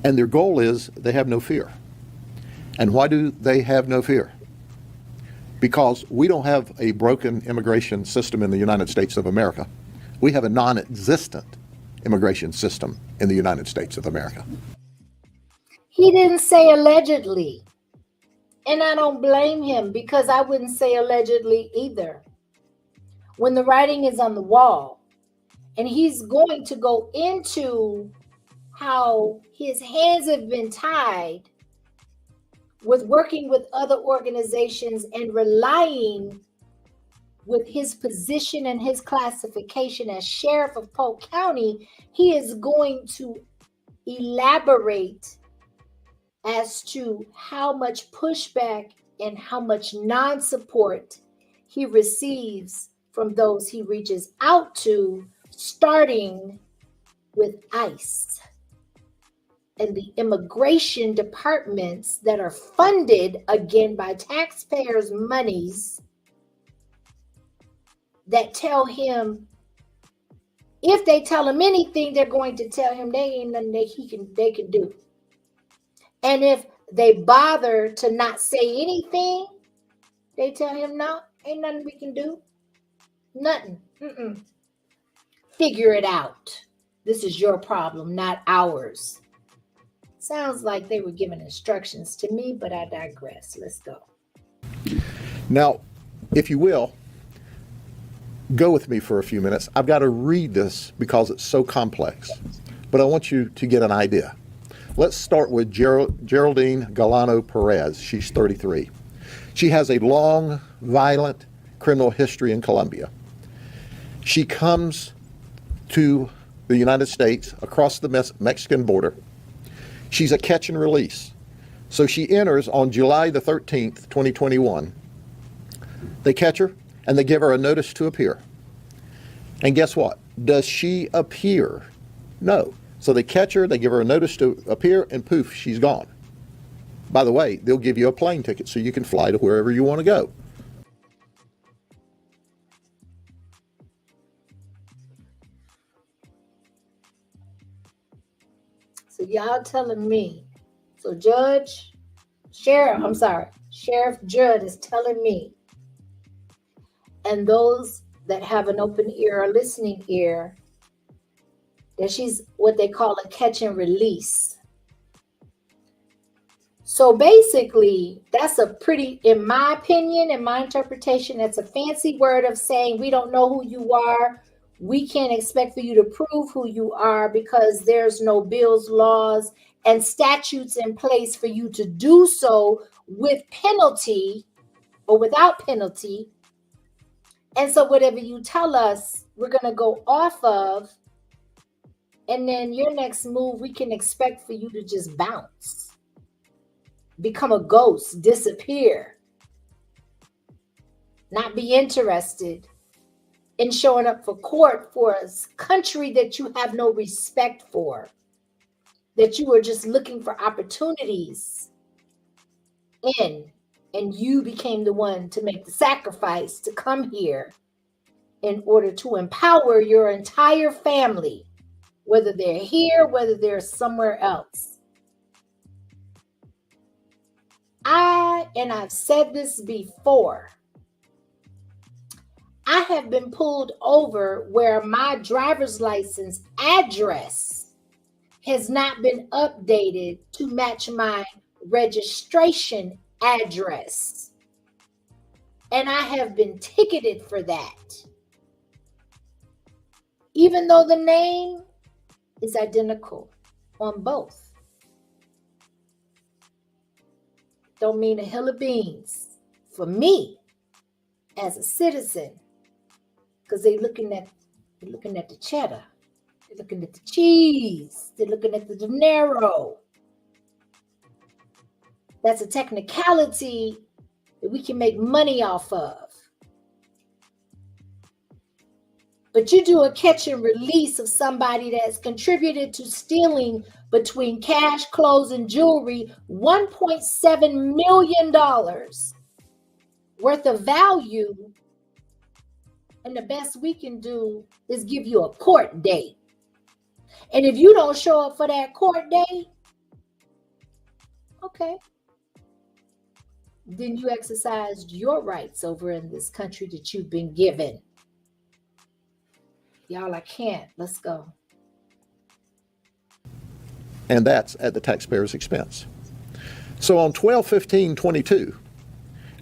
And their goal is they have no fear. And why do they have no fear? Because we don't have a broken immigration system in the United States of America. We have a non-existent immigration system in the United States of America. He didn't say allegedly. And I don't blame him, because I wouldn't say allegedly either. When the writing is on the wall, and he's going to go into how his hands have been tied with working with other organizations and relying with his position and his classification as sheriff of Polk County, he is going to elaborate as to how much pushback and how much non-support he receives from those he reaches out to, starting with ICE and the immigration departments that are funded, again, by taxpayers' monies, that tell him, if they tell him anything, they're going to tell him they ain't nothing they can do. And if they bother to not say anything, they tell him, no, ain't nothing we can do. Nothing. Figure it out. This is your problem, not ours. Sounds like they were giving instructions to me, but I digress. Let's go. Now, if you will, go with me for a few minutes. I've got to read this because it's so complex, but I want you to get an idea. Let's start with Geraldine Galano Perez. She's 33. She has a long, violent criminal history in Colombia. She comes to the United States across the Mexican border. She's a catch and release. So she enters on July the 13th, 2021. They catch her and they give her a notice to appear. And guess what? Does she appear? No. So they catch her, they give her a notice to appear, and poof, she's gone. By the way, they'll give you a plane ticket so you can fly to wherever you want to go. So y'all telling me, so Sheriff Judd is telling me, and those that have an open ear or listening ear, that she's what they call a catch and release. So basically, that's a pretty, in my opinion, in my interpretation, that's a fancy word of saying we don't know who you are. We can't expect for you to prove who you are because there's no bills, laws, and statutes in place for you to do so with penalty or without penalty. And so whatever you tell us, we're going to go off of. And then your next move, we can expect for you to just bounce, become a ghost, disappear, not be interested in showing up for court for a country that you have no respect for, that you were just looking for opportunities in, and you became the one to make the sacrifice to come here in order to empower your entire family, whether they're here, whether they're somewhere else. I've said this before, I have been pulled over where my driver's license address has not been updated to match my registration address. And I have been ticketed for that, even though the name is identical on both. Don't mean a hill of beans. for me as a citizen, because they're looking at the cheddar, they're looking at the cheese, they're looking at the dinero. That's a technicality that we can make money off of. But you do a catch and release of somebody that's contributed to stealing between cash, clothes, and jewelry $1.7 million worth of value. And the best we can do is give you a court date. And if you don't show up for that court date, okay, then you exercised your rights over in this country that you've been given. Y'all, I can't. Let's go. And that's at the taxpayer's expense. So on 12/15/22,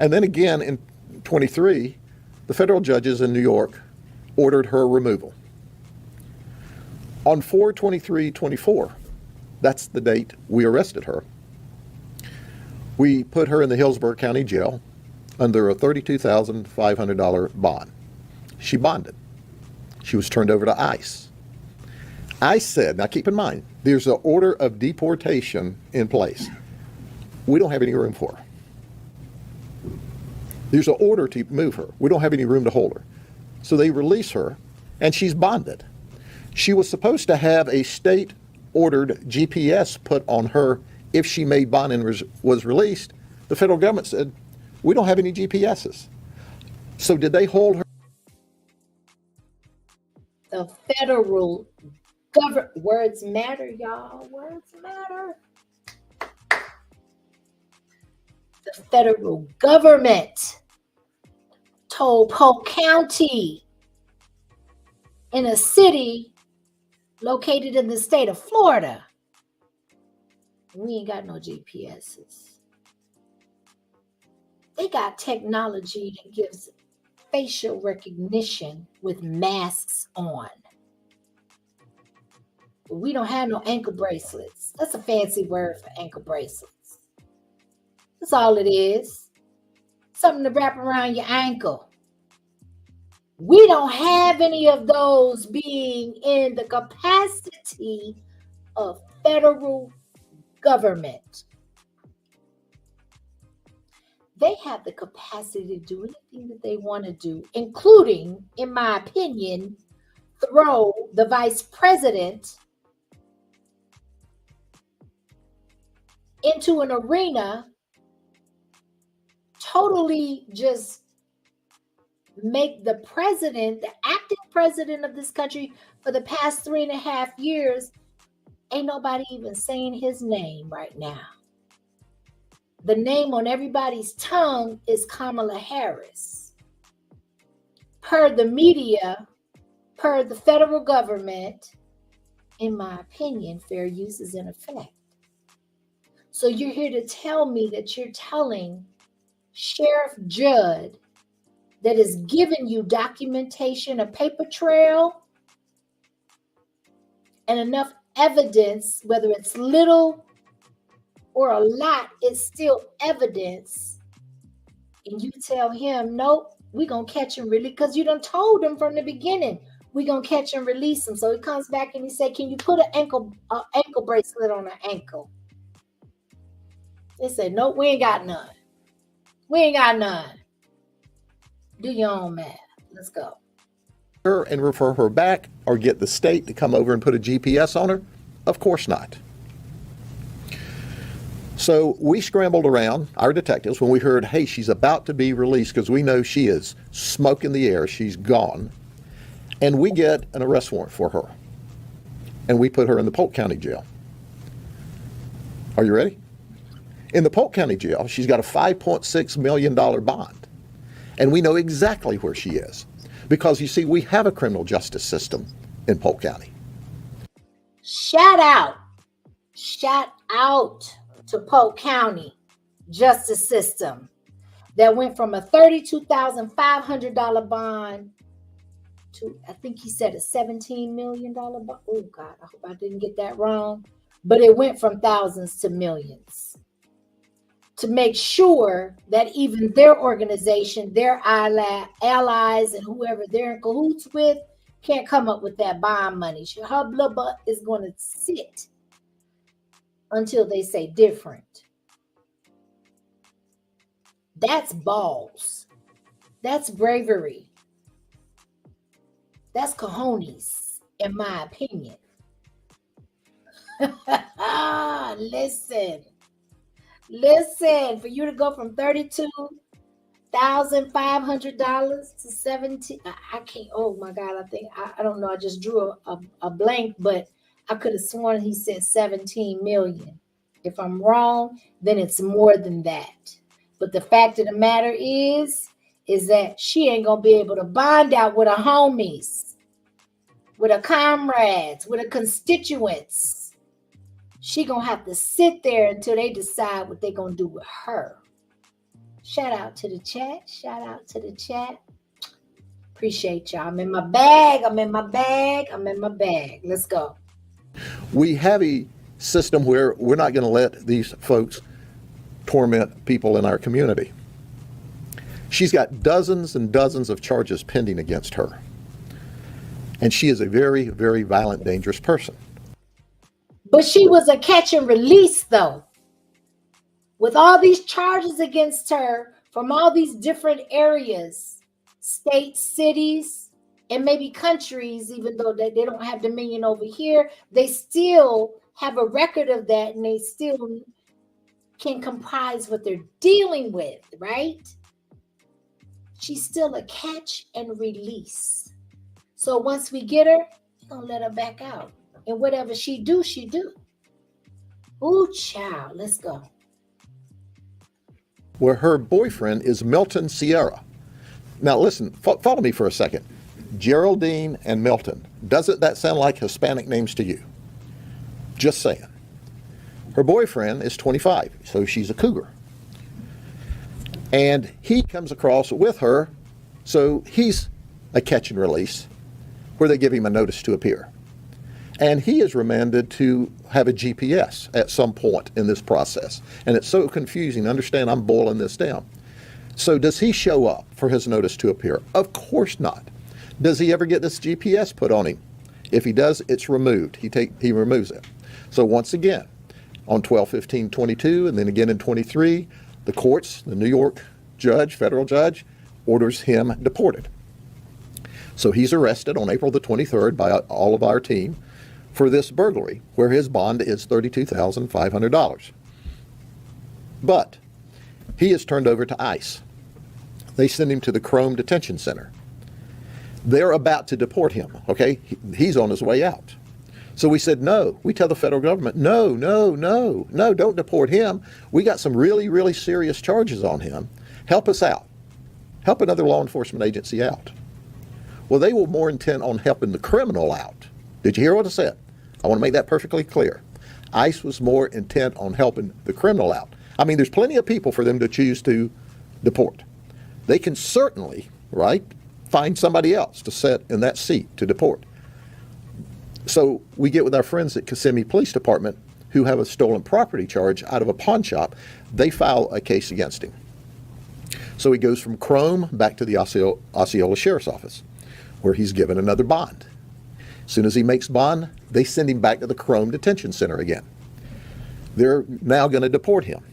and then again in 23, the federal judges in New York ordered her removal. On 4/23/24, that's the date we arrested her, we put her in the Hillsborough County Jail under a $32,500 bond. She bonded. She was turned over to ICE. ICE said, now keep in mind, there's an order of deportation in place. We don't have any room for her. There's an order to move her. We don't have any room to hold her. So they release her, and she's bonded. She was supposed to have a state-ordered GPS put on her if she made bond and was released. The federal government said, we don't have any GPSs. So did they hold her? The federal government, words matter, y'all, words matter. The federal government told Polk County, in a city located in the state of Florida, we ain't got no GPSs. They got technology that gives facial recognition with masks on. But we don't have no ankle bracelets. That's a fancy word for ankle bracelets. That's all it is. Something to wrap around your ankle. We don't have any of those being in the capacity of federal government. They have the capacity to do anything that they want to do, including, in my opinion, throw the vice president into an arena, totally just make the president, the acting president of this country for the past 3.5 years, ain't nobody even saying his name right now. The name on everybody's tongue is Kamala Harris. Per the media, per the federal government, in my opinion, fair use is in effect. So you're here to tell me that you're telling Sheriff Judd that is giving you documentation, a paper trail, and enough evidence, whether it's little or a lot, it's still evidence. And you tell him, nope, we're going to catch him really, because you done told him from the beginning, we're going to catch and release him. So he comes back and he say, can you put an ankle bracelet on her ankle? They say, nope, we ain't got none. We ain't got none. Do your own math. Let's go. Her and refer her back or get the state to come over and put a GPS on her? Of course not. So we scrambled around, our detectives, when we heard, hey, she's about to be released, because we know she is smoke in the air, she's gone. And we get an arrest warrant for her. And we put her in the Polk County Jail. Are you ready? In the Polk County Jail, she's got a $5.6 million bond. And we know exactly where she is. Because, you see, we have a criminal justice system in Polk County. Shout out to Polk County justice system that went from a $32,500 bond to, I think he said, a $17 million bond. Oh God, I hope I didn't get that wrong. But it went from thousands to millions. to make sure that even their organization, their allies, and whoever they're in cahoots with can't come up with that bond money. Her blubber is going to sit until they say different. That's balls. That's bravery. That's cojones, in my opinion. Listen, for you to go from $32,500 to 17, I can't, oh my God, I don't know, I just drew a blank, but I could have sworn he said 17 million. If I'm wrong, then it's more than that. But the fact of the matter is that she ain't gonna be able to bond out with her homies, with her comrades, with her constituents. She gonna have to sit there until they decide what they're gonna do with her. Shout out to the chat. Appreciate y'all. I'm in my bag. Let's go. We have a system where we're not going to let these folks torment people in our community. She's got dozens and dozens of charges pending against her. And she is a very, very violent, dangerous person. But she was a catch and release, though. With all these charges against her from all these different areas, states, cities, and maybe countries, even though they don't have dominion over here, they still have a record of that, and they still can comprise what they're dealing with, right? She's still a catch and release. So once we get her, we're going to let her back out. And whatever she do. Ooh, child, let's go. Where her boyfriend is Milton Sierra. Now listen, follow me for a second. Geraldine and Milton. Doesn't that sound like Hispanic names to you? Just saying. Her boyfriend is 25, so she's a cougar. And he comes across with her, so he's a catch and release, where they give him a notice to appear. And he is remanded to have a GPS at some point in this process. And it's so confusing. Understand, I'm boiling this down. So does he show up for his notice to appear? Of course not. Does he ever get this GPS put on him? If he does, it's removed. He removes it. So once again, on 12/15/22 and then again in 23, the courts, the New York judge, federal judge, orders him deported. So he's arrested on April the 23rd by all of our team for this burglary, where his bond is $32,500. But he is turned over to ICE. They send him to the Chrome Detention Center. They're about to deport him, okay? He's on his way out. So we said, no. We tell the federal government, no, don't deport him. We got some really, really serious charges on him. Help us out. Help another law enforcement agency out. Well, they were more intent on helping the criminal out. Did you hear what I said? I want to make that perfectly clear. ICE was more intent on helping the criminal out. I mean, there's plenty of people for them to choose to deport. They can certainly, right, find somebody else to sit in that seat to deport. So we get with our friends at Kissimmee Police Department who have a stolen property charge out of a pawn shop. They file a case against him. So he goes from Chrome back to the Osceola Sheriff's Office, where he's given another bond. As soon as he makes bond, they send him back to the Chrome Detention Center again. They're now going to deport him.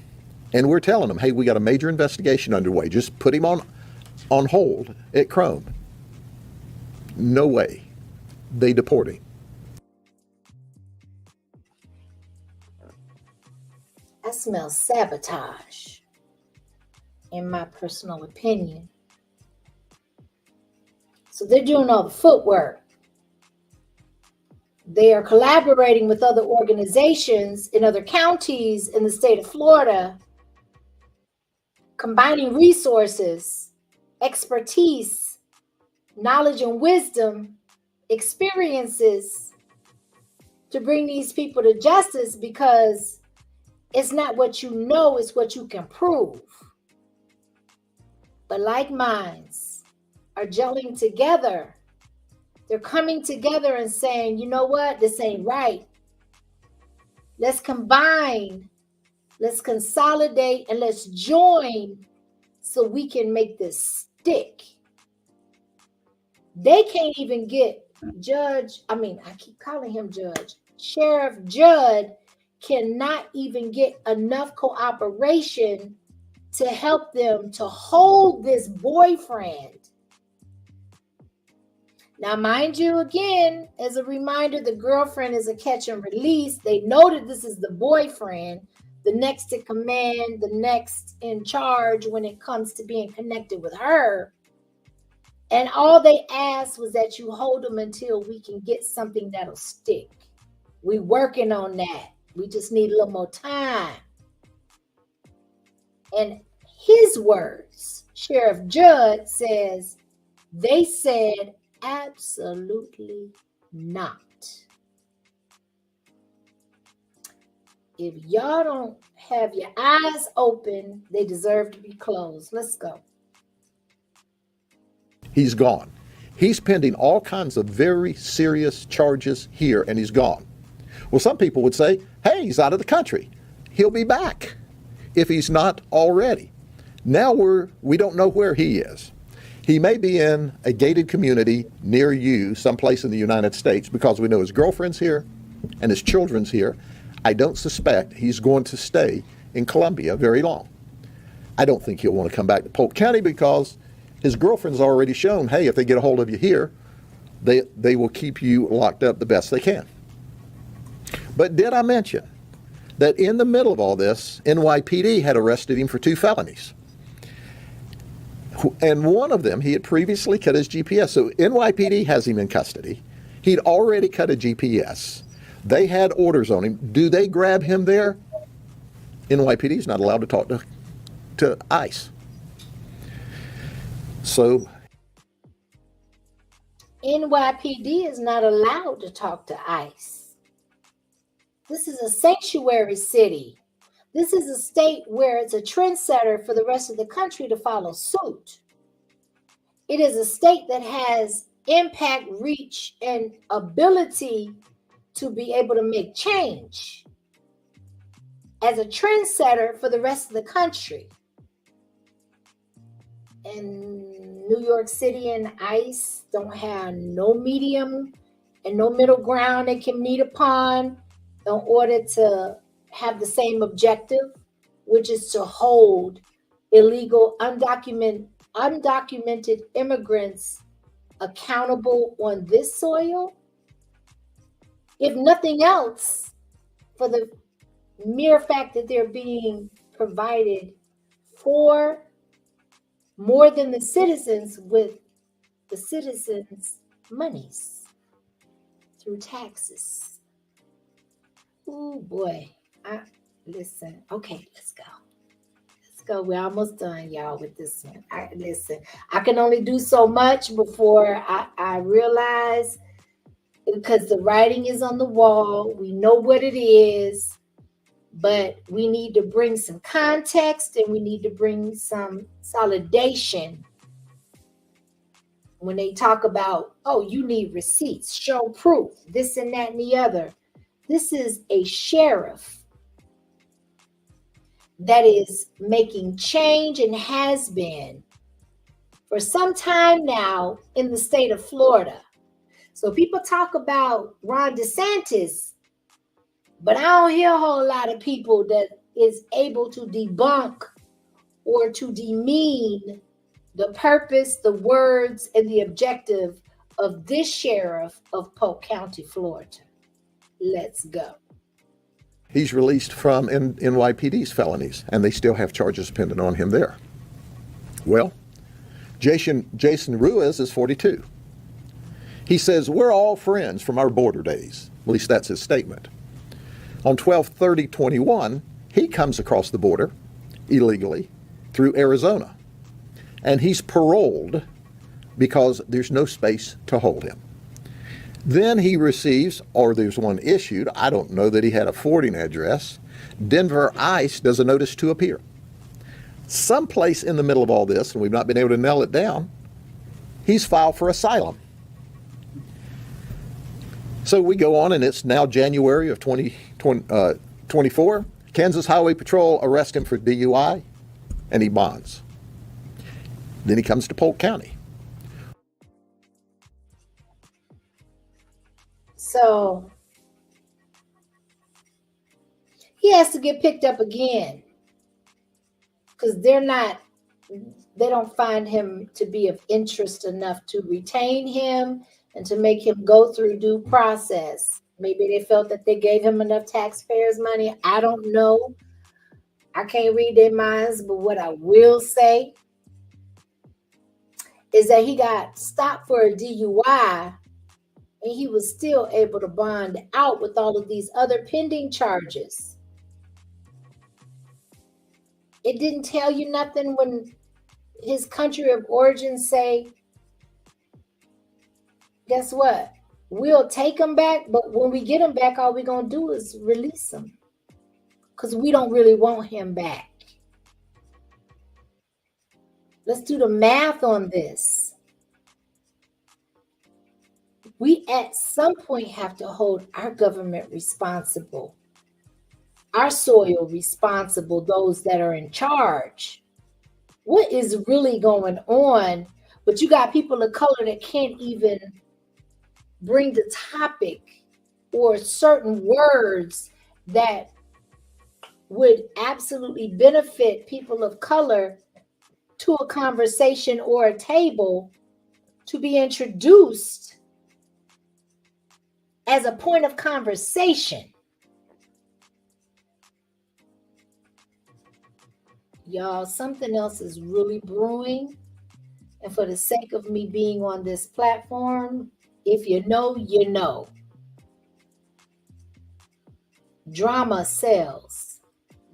And we're telling them, hey, we got a major investigation underway. Just put him on hold at Chrome. No way. They deport him. I smell sabotage, in my personal opinion. So they're doing all the footwork. They are collaborating with other organizations in other counties in the state of Florida, combining resources, expertise, knowledge and wisdom, experiences to bring these people to justice, because it's not what you know, it's what you can prove. But like minds are gelling together. They're coming together and saying, you know what, this ain't right. Let's combine Let's consolidate and let's join so we can make this stick. They can't even get I keep calling him Judge. Sheriff Judd cannot even get enough cooperation to help them to hold this boyfriend. Now, mind you, again, as a reminder, the girlfriend is a catch and release. They know that this is the boyfriend, the next in command, the next in charge when it comes to being connected with her. And all they asked was that you hold them until we can get something that'll stick. We working on that. We just need a little more time. And his words, Sheriff Judd says, they said absolutely not. If y'all don't have your eyes open, they deserve to be closed. Let's go. He's gone. He's pending all kinds of very serious charges here, and he's gone. Well, some people would say, hey, he's out of the country. He'll be back if he's not already. Now we don't know where he is. He may be in a gated community near you, someplace in the United States, because we know his girlfriend's here and his children's here. I don't suspect he's going to stay in Colombia very long. I don't think he'll want to come back to Polk County because his girlfriend's already shown, hey, if they get a hold of you here, they will keep you locked up the best they can. But did I mention that in the middle of all this, NYPD had arrested him for 2 felonies? And one of them, he had previously cut his GPS. So NYPD has him in custody. He'd already cut a GPS. They had orders on him. Do they grab him there? NYPD is not allowed to talk to ICE. So NYPD is not allowed to talk to ICE. This is a sanctuary city. This is a state where it's a trendsetter for the rest of the country to follow suit. It is a state that has impact, reach, and ability to be able to make change as a trendsetter for the rest of the country. And New York City and ICE don't have no medium and no middle ground they can meet upon in order to have the same objective, which is to hold illegal, undocumented immigrants accountable on this soil. If nothing else, for the mere fact that they're being provided for more than the citizens with the citizens' monies through taxes. Oh boy. Listen. Okay, let's go. Let's go. We're almost done, y'all, with this one. I can only do so much before I realize, because the writing is on the wall. We know what it is, but we need to bring some context and we need to bring some solidation. When they talk about, oh, you need receipts, show proof, this and that and the other. This is a sheriff that is making change and has been for some time now in the state of Florida. So people talk about Ron DeSantis, but I don't hear a whole lot of people that is able to debunk or to demean the purpose, the words, and the objective of this sheriff of Polk County, Florida. Let's go. he's released from NYPD's felonies, and they still have charges pending on him there. Well, Jason Ruiz is 42. He says, we're all friends from our border days. At least that's his statement. On 12/30/21, he comes across the border illegally through Arizona, and he's paroled because there's no space to hold him. Then he receives, or there's one issued, I don't know that he had a forwarding address. Denver ICE does a notice to appear. Someplace in the middle of all this, and we've not been able to nail it down, he's filed for asylum. So we go on, and it's now January of 2024. Kansas Highway Patrol arrests him for DUI, and he bonds. Then he comes to Polk County. So he has to get picked up again because they don't find him to be of interest enough to retain him and to make him go through due process. Maybe they felt that they gave him enough taxpayers' money. I don't know. I can't read their minds, but what I will say is that he got stopped for a DUI and he was still able to bond out with all of these other pending charges. It didn't tell you nothing when his country of origin say, guess what? We'll take him back, but when we get him back, all we're going to do is release him because we don't really want him back. Let's do the math on this. We at some point have to hold our government responsible, our soil responsible, those that are in charge. What is really going on? But you got people of color that can't even bring the topic or certain words that would absolutely benefit people of color to a conversation or a table to be introduced as a point of conversation. Y'all, something else is really brewing. And for the sake of me being on this platform, if you know, you know. Drama sells.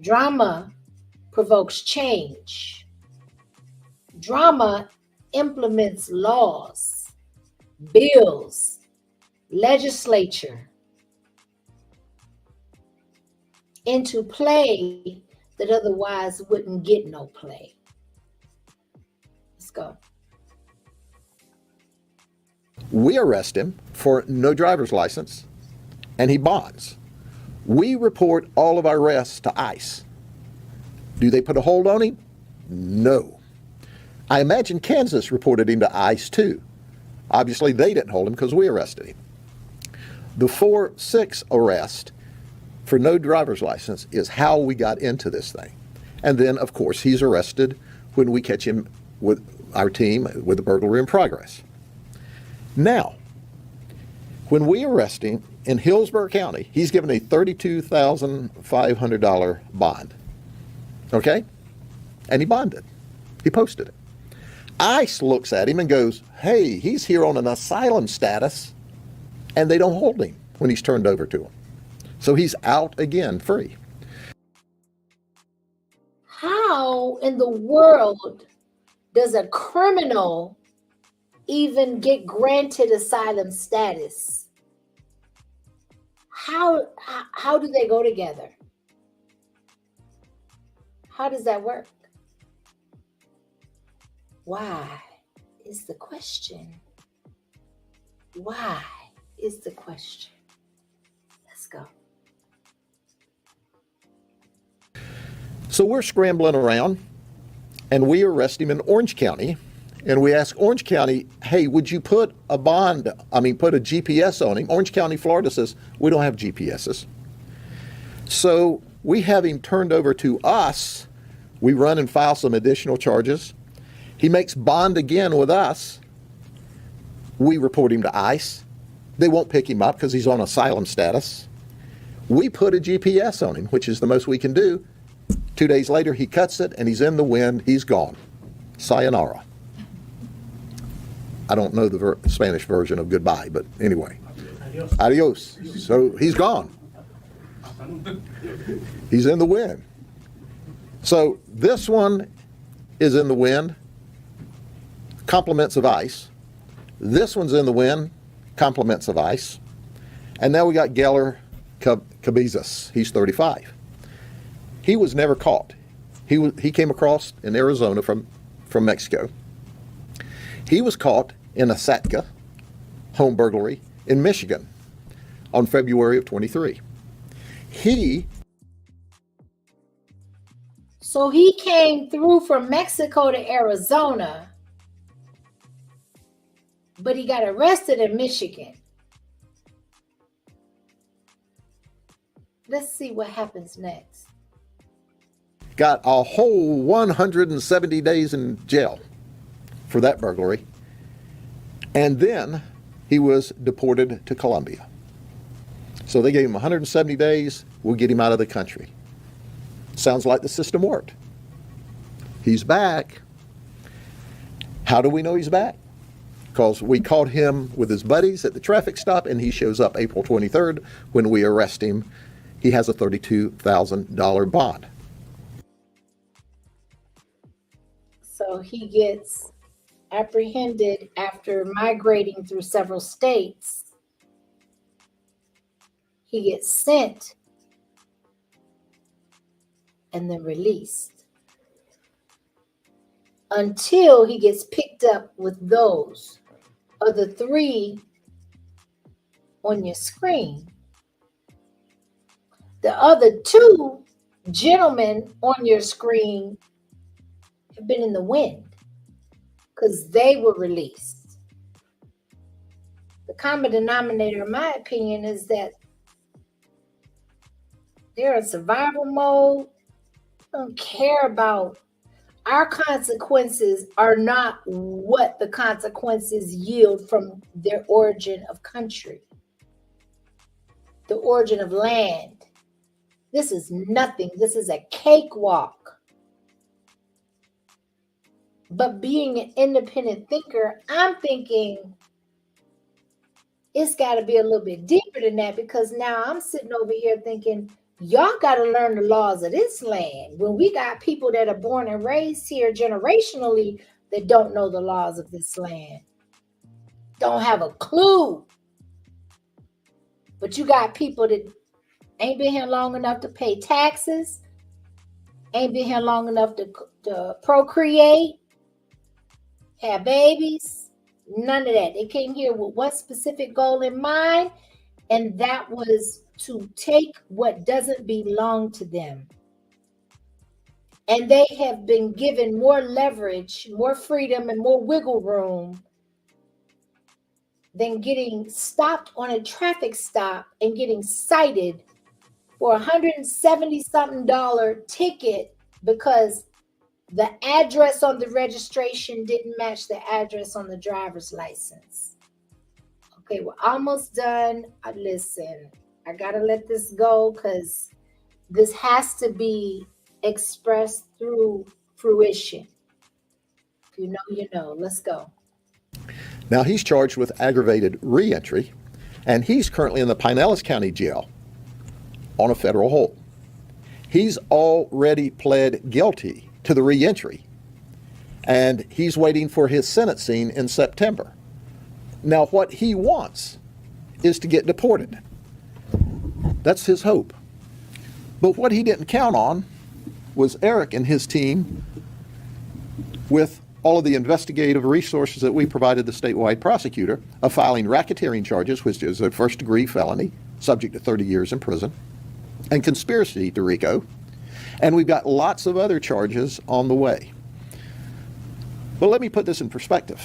Drama provokes change. Drama implements laws, bills, legislature into play that otherwise wouldn't get no play. Let's go. We arrest him for no driver's license, and he bonds. We report all of our arrests to ICE. Do they put a hold on him? No. I imagine Kansas reported him to ICE too. Obviously, they didn't hold him because we arrested him. The 4-6 arrest for no driver's license is how we got into this thing. And then, of course, he's arrested when we catch him with our team with a burglary in progress. Now, when we arrest him in Hillsborough County, he's given a $32,500 bond. Okay? And he bonded. He posted it. ICE looks at him and goes, hey, he's here on an asylum status, and they don't hold him when he's turned over to them. So he's out again, free. How in the world does a criminal even get granted asylum status? How do they go together? How does that work? Why is the question? Why is the question? Let's go. So we're scrambling around, and we arrest him in Orange County, and we ask Orange County, hey, would you put a GPS on him? Orange County, Florida says, we don't have GPSs. So we have him turned over to us. We run and file some additional charges. He makes bond again with us. We report him to ICE. They won't pick him up because he's on asylum status. We put a GPS on him, which is the most we can do. 2 days later, he cuts it, and he's in the wind. He's gone. Sayonara. I don't know the Spanish version of goodbye, but anyway. Adios. So he's gone. He's in the wind. So this one is in the wind, compliments of ICE. This one's in the wind, compliments of ICE. And now we got Geller Cabezas. He's 35. He was never caught. He came across in Arizona from Mexico. He was caught in a Satka home burglary in Michigan on February of 23. He So he came through from Mexico to Arizona, but he got arrested in Michigan. Let's see what happens next. Got a whole 170 days in jail for that burglary. And then he was deported to Colombia. So they gave him 170 days. We'll get him out of the country. Sounds like the system worked. He's back. How do we know he's back? Because we caught him with his buddies at the traffic stop, and he shows up April 23rd when we arrest him. He has a $32,000 bond. So he gets apprehended after migrating through several states. He gets sent and then released until he gets picked up with those are the three on your screen. The other two gentlemen on your screen have been in the wind because they were released. The common denominator, in my opinion, is that they're in survival mode. Don't care about our consequences are not what the consequences yield from their origin of country, the origin of land. This is nothing. This is a cakewalk. But being an independent thinker, I'm thinking it's got to be a little bit deeper than that, because now I'm sitting over here thinking, y'all got to learn the laws of this land. When we got people that are born and raised here generationally that don't know the laws of this land, don't have a clue. But you got people that ain't been here long enough to pay taxes, ain't been here long enough to procreate, have babies, none of that. They came here with one specific goal in mind, and that was to take what doesn't belong to them. And they have been given more leverage, more freedom, and more wiggle room than getting stopped on a traffic stop and getting cited for $170-something ticket because the address on the registration didn't match the address on the driver's license. Okay, we're almost done. Listen, I gotta let this go because this has to be expressed through fruition. If you know, you know. Let's go. Now he's charged with aggravated reentry, and he's currently in the Pinellas County Jail on a federal hold. He's already pled guilty to the reentry, and he's waiting for his sentencing in September. Now what he wants is to get deported. That's his hope. But what he didn't count on was Eric and his team, with all of the investigative resources that we provided the statewide prosecutor, of filing racketeering charges, which is a first-degree felony, subject to 30 years in prison, and conspiracy to RICO. And we've got lots of other charges on the way. But let me put this in perspective.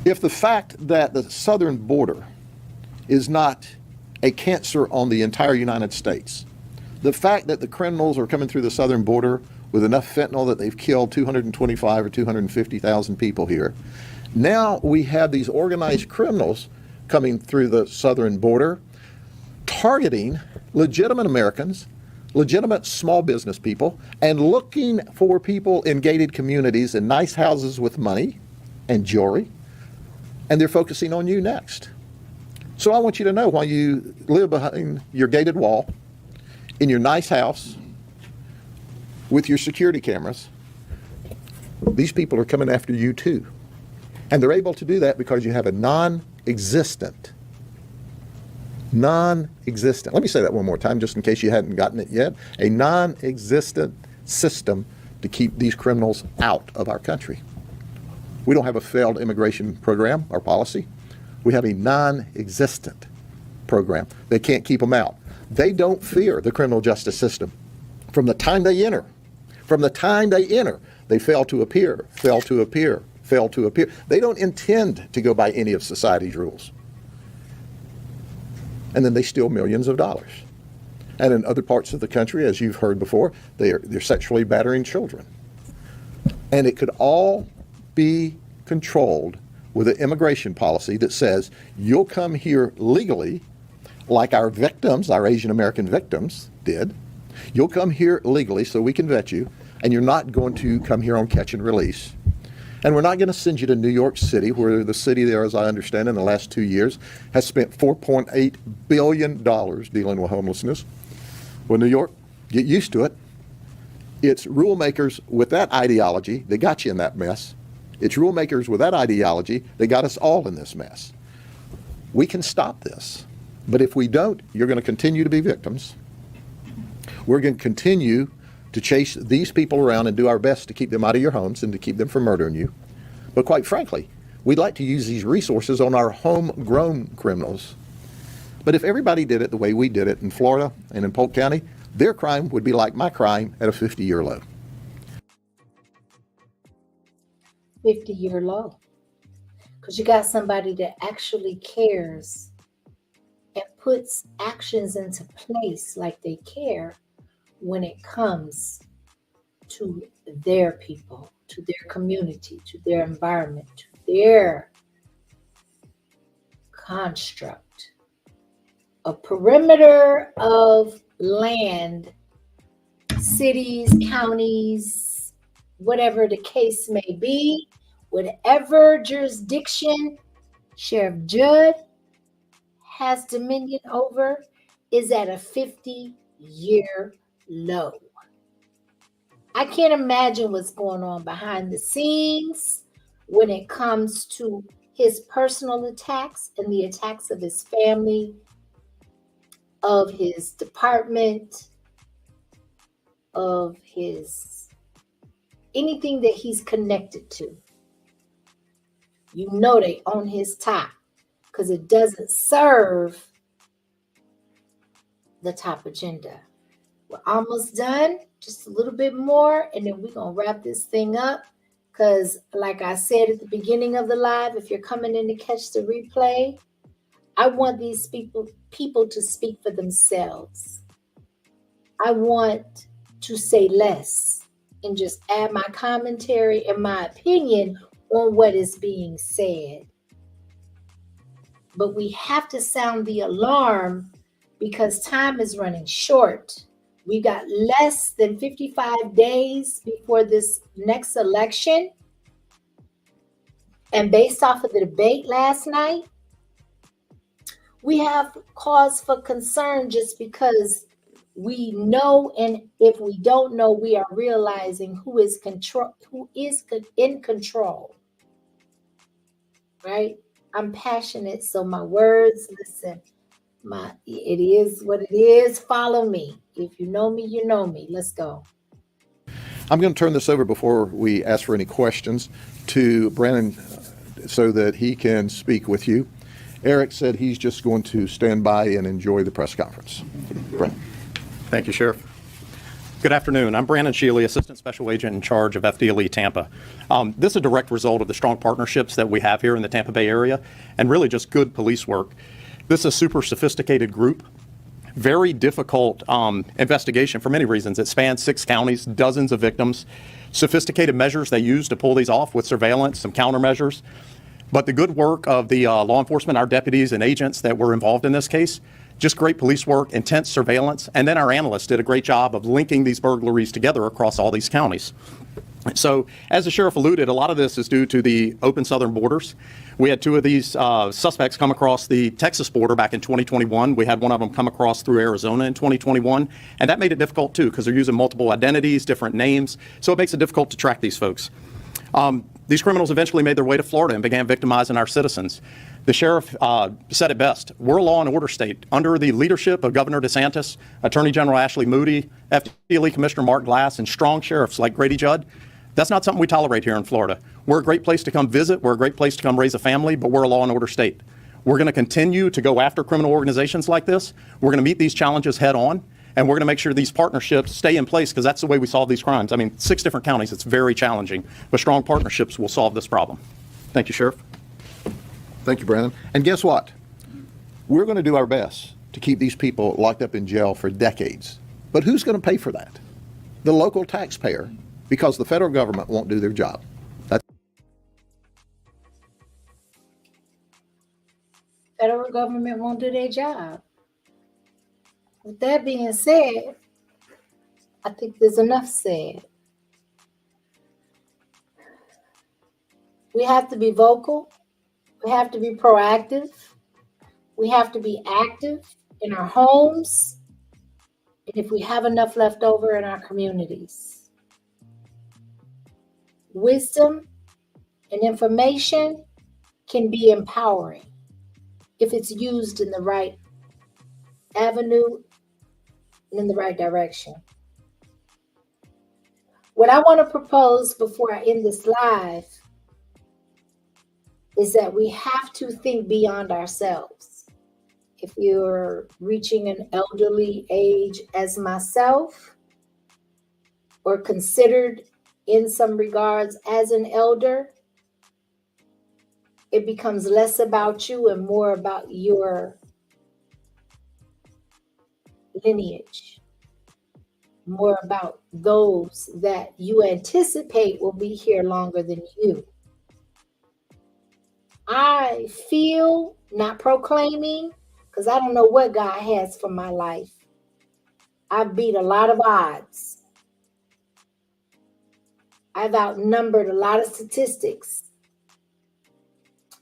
If the fact that the southern border is not a cancer on the entire United States, the fact that the criminals are coming through the southern border with enough fentanyl that they've killed 225 or 250,000 people here, now we have these organized criminals coming through the southern border, targeting legitimate Americans, legitimate small business people, and looking for people in gated communities in nice houses with money and jewelry, and they're focusing on you next. So I want you to know, while you live behind your gated wall, in your nice house, with your security cameras, these people are coming after you too. And they're able to do that because you have a non-existent, let me say that one more time just in case you hadn't gotten it yet, a non-existent system to keep these criminals out of our country. We don't have a failed immigration program or policy. We have a non-existent program. They can't keep them out. They don't fear the criminal justice system. From the time they enter, they fail to appear, fail to appear, fail to appear. They don't intend to go by any of society's rules. And then they steal millions of dollars. And in other parts of the country, as you've heard before, they're sexually battering children. And it could all be controlled with an immigration policy that says you'll come here legally, like our victims, our Asian American victims did. You'll come here legally so we can vet you, and you're not going to come here on catch and release. And we're not going to send you to New York City, where the city there, as I understand, in the last 2 years has spent $4.8 billion dealing with homelessness. Well, New York, get used to it. It's rule makers with that ideology that got you in that mess. It's rule makers with that ideology that got us all in this mess. We can stop this. But if we don't, you're going to continue to be victims. We're going to continue to chase these people around and do our best to keep them out of your homes and to keep them from murdering you. But quite frankly, we'd like to use these resources on our homegrown criminals. But if everybody did it the way we did it in Florida and in Polk County, their crime would be like my crime at a 50-year low. 50-year low. Because you got somebody that actually cares and puts actions into place like they care when it comes to their people, to their community, to their environment, to their construct. A perimeter of land, cities, counties, whatever the case may be, whatever jurisdiction Sheriff Judd has dominion over, is at a 50-year low. I can't imagine what's going on behind the scenes when it comes to his personal attacks and the attacks of his family, of his department, of his anything that he's connected to. You know they own his top because it doesn't serve the top agenda. We're almost done, just a little bit more, and then we're going to wrap this thing up because, like I said at the beginning of the live, if you're coming in to catch the replay, I want these people to speak for themselves. I want to say less and just add my commentary and my opinion on what is being said. But we have to sound the alarm because time is running short. We got less than 55 days before this next election. And based off of the debate last night, we have cause for concern just because we know, and if we don't know, we are realizing who is in control. Right? I'm passionate, so my words, listen, it is what it is. Follow me. If you know me, you know me. Let's go. I'm going to turn this over before we ask for any questions to Brandon so that he can speak with you. Eric said he's just going to stand by and enjoy the press conference. Brandon. Thank you, Sheriff. Good afternoon. I'm Brandon Shealy, Assistant Special Agent in charge of FDLE Tampa. This is a direct result of the strong partnerships that we have here in the Tampa Bay area and really just good police work. This is a super sophisticated group, very difficult investigation for many reasons. It spans 6 counties, dozens of victims, sophisticated measures they use to pull these off with surveillance, some countermeasures. But the good work of the law enforcement, our deputies and agents that were involved in this case, just great police work, intense surveillance, and then our analysts did a great job of linking these burglaries together across all these counties. So, as the sheriff alluded, a lot of this is due to the open southern borders. We had 2 of these suspects come across the Texas border back in 2021. We had one of them come across through Arizona in 2021, and that made it difficult too because they're using multiple identities, different names, so it makes it difficult to track these folks. These criminals eventually made their way to Florida and began victimizing our citizens. The sheriff said it best. We're a law and order state. Under the leadership of Governor DeSantis, Attorney General Ashley Moody, FDLE Commissioner Mark Glass, and strong sheriffs like Grady Judd, that's not something we tolerate here in Florida. We're a great place to come visit. We're a great place to come raise a family, but we're a law and order state. We're going to continue to go after criminal organizations like this. We're going to meet these challenges head on. And we're going to make sure these partnerships stay in place because that's the way we solve these crimes. I mean, 6 different counties, it's very challenging, but strong partnerships will solve this problem. Thank you, Sheriff. Thank you, Brandon. And guess what? We're going to do our best to keep these people locked up in jail for decades. But who's going to pay for that? The local taxpayer, because the federal government won't do their job. Federal government won't do their job. With that being said, I think there's enough said. We have to be vocal. We have to be proactive. We have to be active in our homes. And if we have enough left over in our communities. Wisdom and information can be empowering if it's used in the right avenue and in the right direction. What I want to propose before I end this live is that we have to think beyond ourselves. If you're reaching an elderly age as myself, or considered in some regards as an elder, it becomes less about you and more about your lineage, more about those that you anticipate will be here longer than you. I feel, not proclaiming, because I don't know what God has for my life. I've beat a lot of odds. I've outnumbered a lot of statistics.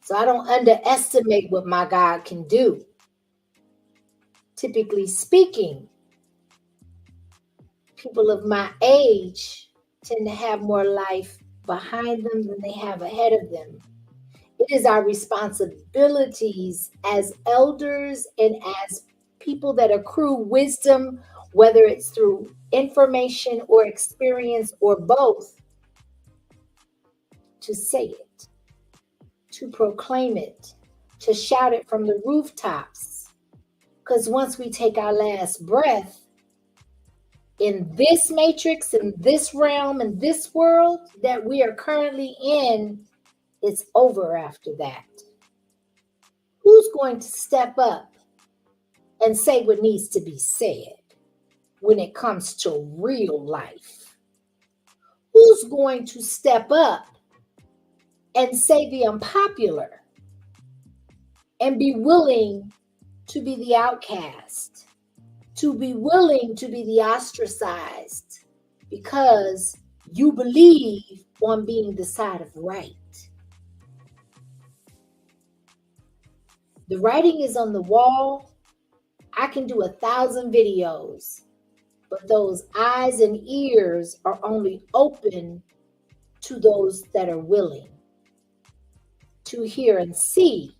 So I don't underestimate what my God can do. Typically speaking, people of my age tend to have more life behind them than they have ahead of them. It is our responsibilities as elders and as people that accrue wisdom, whether it's through information or experience or both, to say it, to proclaim it, to shout it from the rooftops. Because once we take our last breath in this matrix, in this realm, in this world that we are currently in, it's over after that. Who's going to step up and say what needs to be said when it comes to real life? Who's going to step up and say the unpopular and be willing to be the outcast, to be willing to be the ostracized because you believe on being the side of right? The writing is on the wall. I can do 1,000 videos, but those eyes and ears are only open to those that are willing to hear and see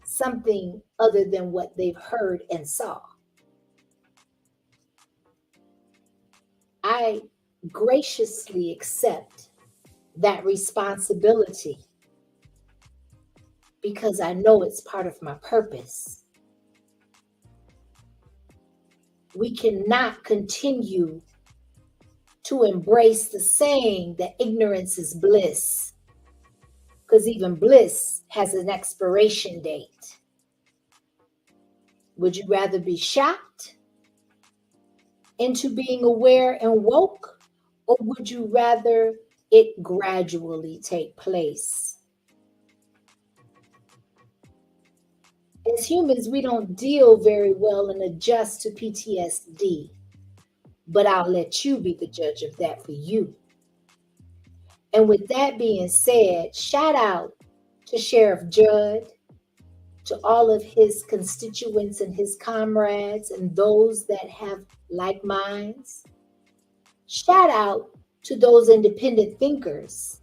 something other than what they've heard and saw. I graciously accept that responsibility because I know it's part of my purpose. We cannot continue to embrace the saying that ignorance is bliss, because even bliss has an expiration date. Would you rather be shocked into being aware and woke, or would you rather it gradually take place? As humans, we don't deal very well and adjust to PTSD, but I'll let you be the judge of that for you. And with that being said, shout out to Sheriff Judd, to all of his constituents and his comrades and those that have like minds. Shout out to those independent thinkers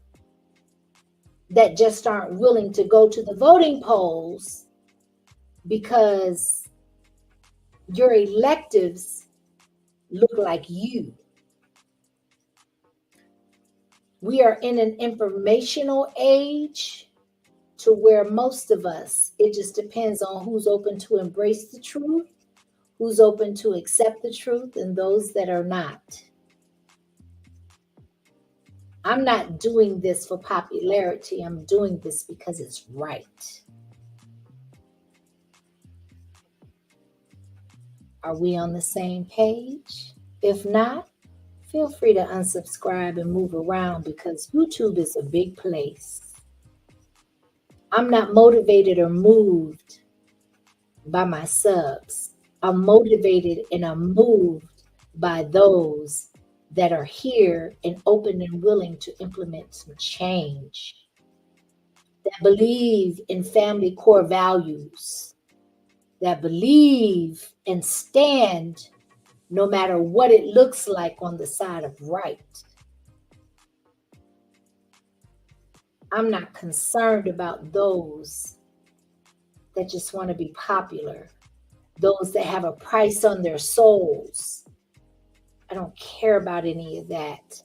that just aren't willing to go to the voting polls because your electives look like you. We are in an informational age to where most of us, it just depends on who's open to embrace the truth, who's open to accept the truth and those that are not. I'm not doing this for popularity. I'm doing this because it's right. Are we on the same page? If not, feel free to unsubscribe and move around because YouTube is a big place. I'm not motivated or moved by my subs. I'm motivated and I'm moved by those that are here and open and willing to implement some change, that believe in family core values, that believe and stand no matter what it looks like on the side of right. I'm not concerned about those that just want to be popular, those that have a price on their souls. I don't care about any of that.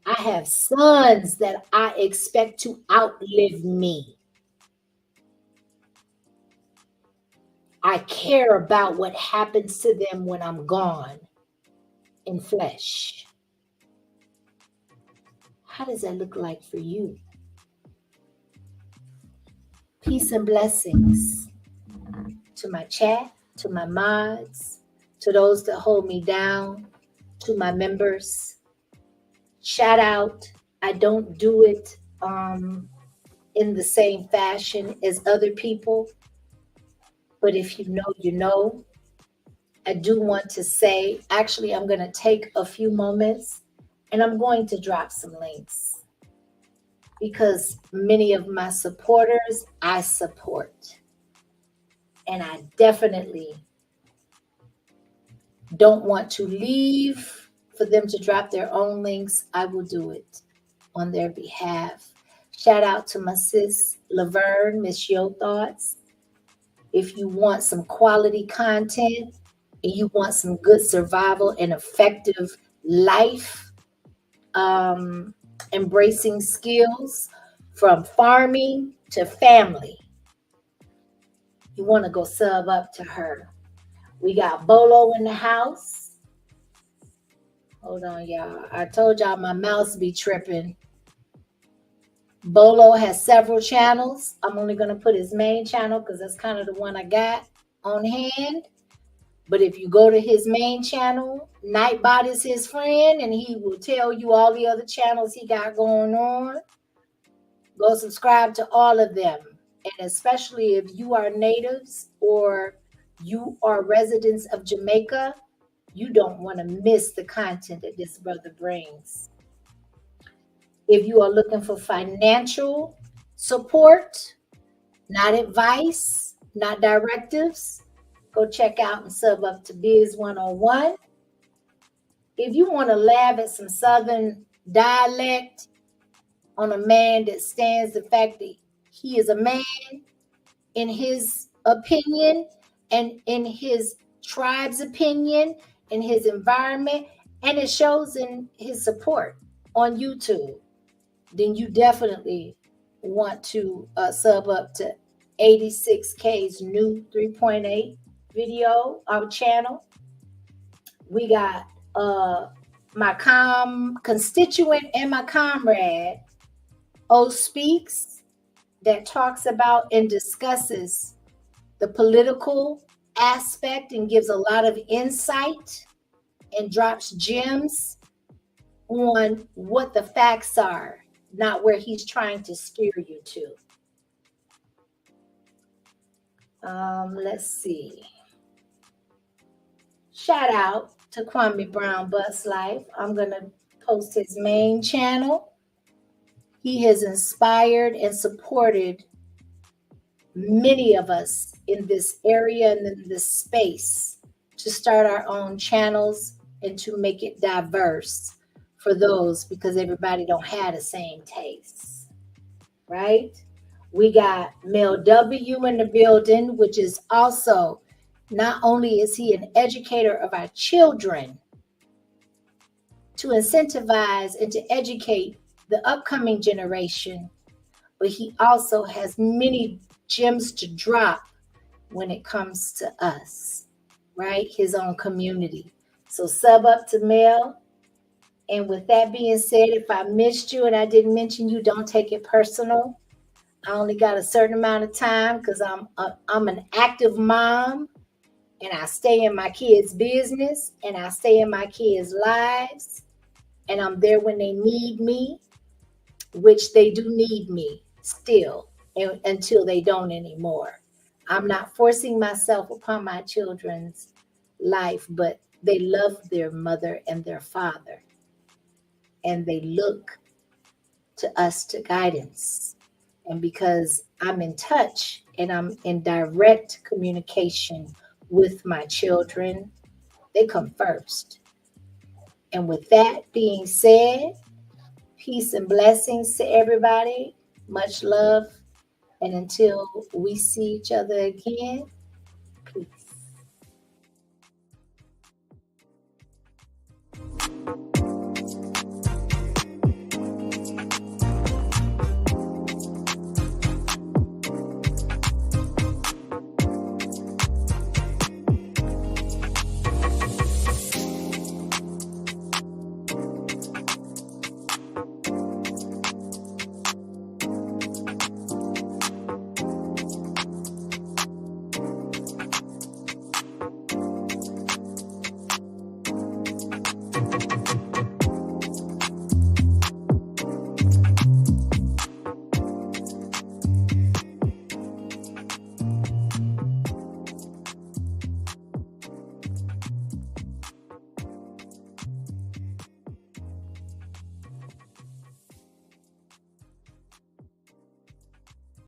I have sons that I expect to outlive me. I care about what happens to them when I'm gone in flesh. How does that look like for you? Peace and blessings to my chat, to my mods, to those that hold me down, to my members. Shout out. I don't do it in the same fashion as other people, but if you know, you know. I do want to say, actually, I'm going to take a few moments and I'm going to drop some links because many of my supporters I support. And I definitely don't want to leave for them to drop their own links. I will do it on their behalf. Shout out to my sis, Laverne, Miss Yo Thoughts. If you want some quality content and you want some good survival and effective life, embracing skills from farming to family, you want to go sub up to her. We got Bolo in the house. Hold on, y'all. I told y'all my mouse be tripping. Bolo has several channels. I'm only going to put his main channel because that's kind of the one I got on hand. But if you go to his main channel, Nightbot is his friend, and he will tell you all the other channels he got going on. Go subscribe to all of them. And especially if you are natives or you are residents of Jamaica, you don't want to miss the content that this brother brings. If you are looking for financial support, not advice, not directives, go check out and sub up to Biz 101. If you want to laugh at some Southern dialect on a man that stands the fact that he is a man in his opinion and in his tribe's opinion, in his environment, and it shows in his support on YouTube, then you definitely want to sub up to 86K's new 3.8 video channel. We got my constituent and my comrade, O Speaks, that talks about and discusses the political aspect and gives a lot of insight and drops gems on what the facts are, not where he's trying to steer you to. Let's see. Shout out to Kwame Brown Bus Life. I'm going to post his main channel. He has inspired and supported many of us in this area and in this space to start our own channels and to make it diverse for those, because everybody don't have the same tastes, right? We got Mel W in the building, which is also, not only is he an educator of our children to incentivize and to educate the upcoming generation, but he also has many gems to drop when it comes to us. right? His own community. So sub up to Mel. And with that being said, if I missed you and I didn't mention you, don't take it personal. I only got a certain amount of time because I'm an active mom, and I stay in my kids' business, and I stay in my kids' lives, and I'm there when they need me, which they do need me still, until they don't anymore. I'm not forcing myself upon my children's life, but they love their mother and their father, and they look to us to guidance. And because I'm in touch and I'm in direct communication with my children, they come first. And with that being said, peace and blessings to everybody. Much love. And until we see each other again,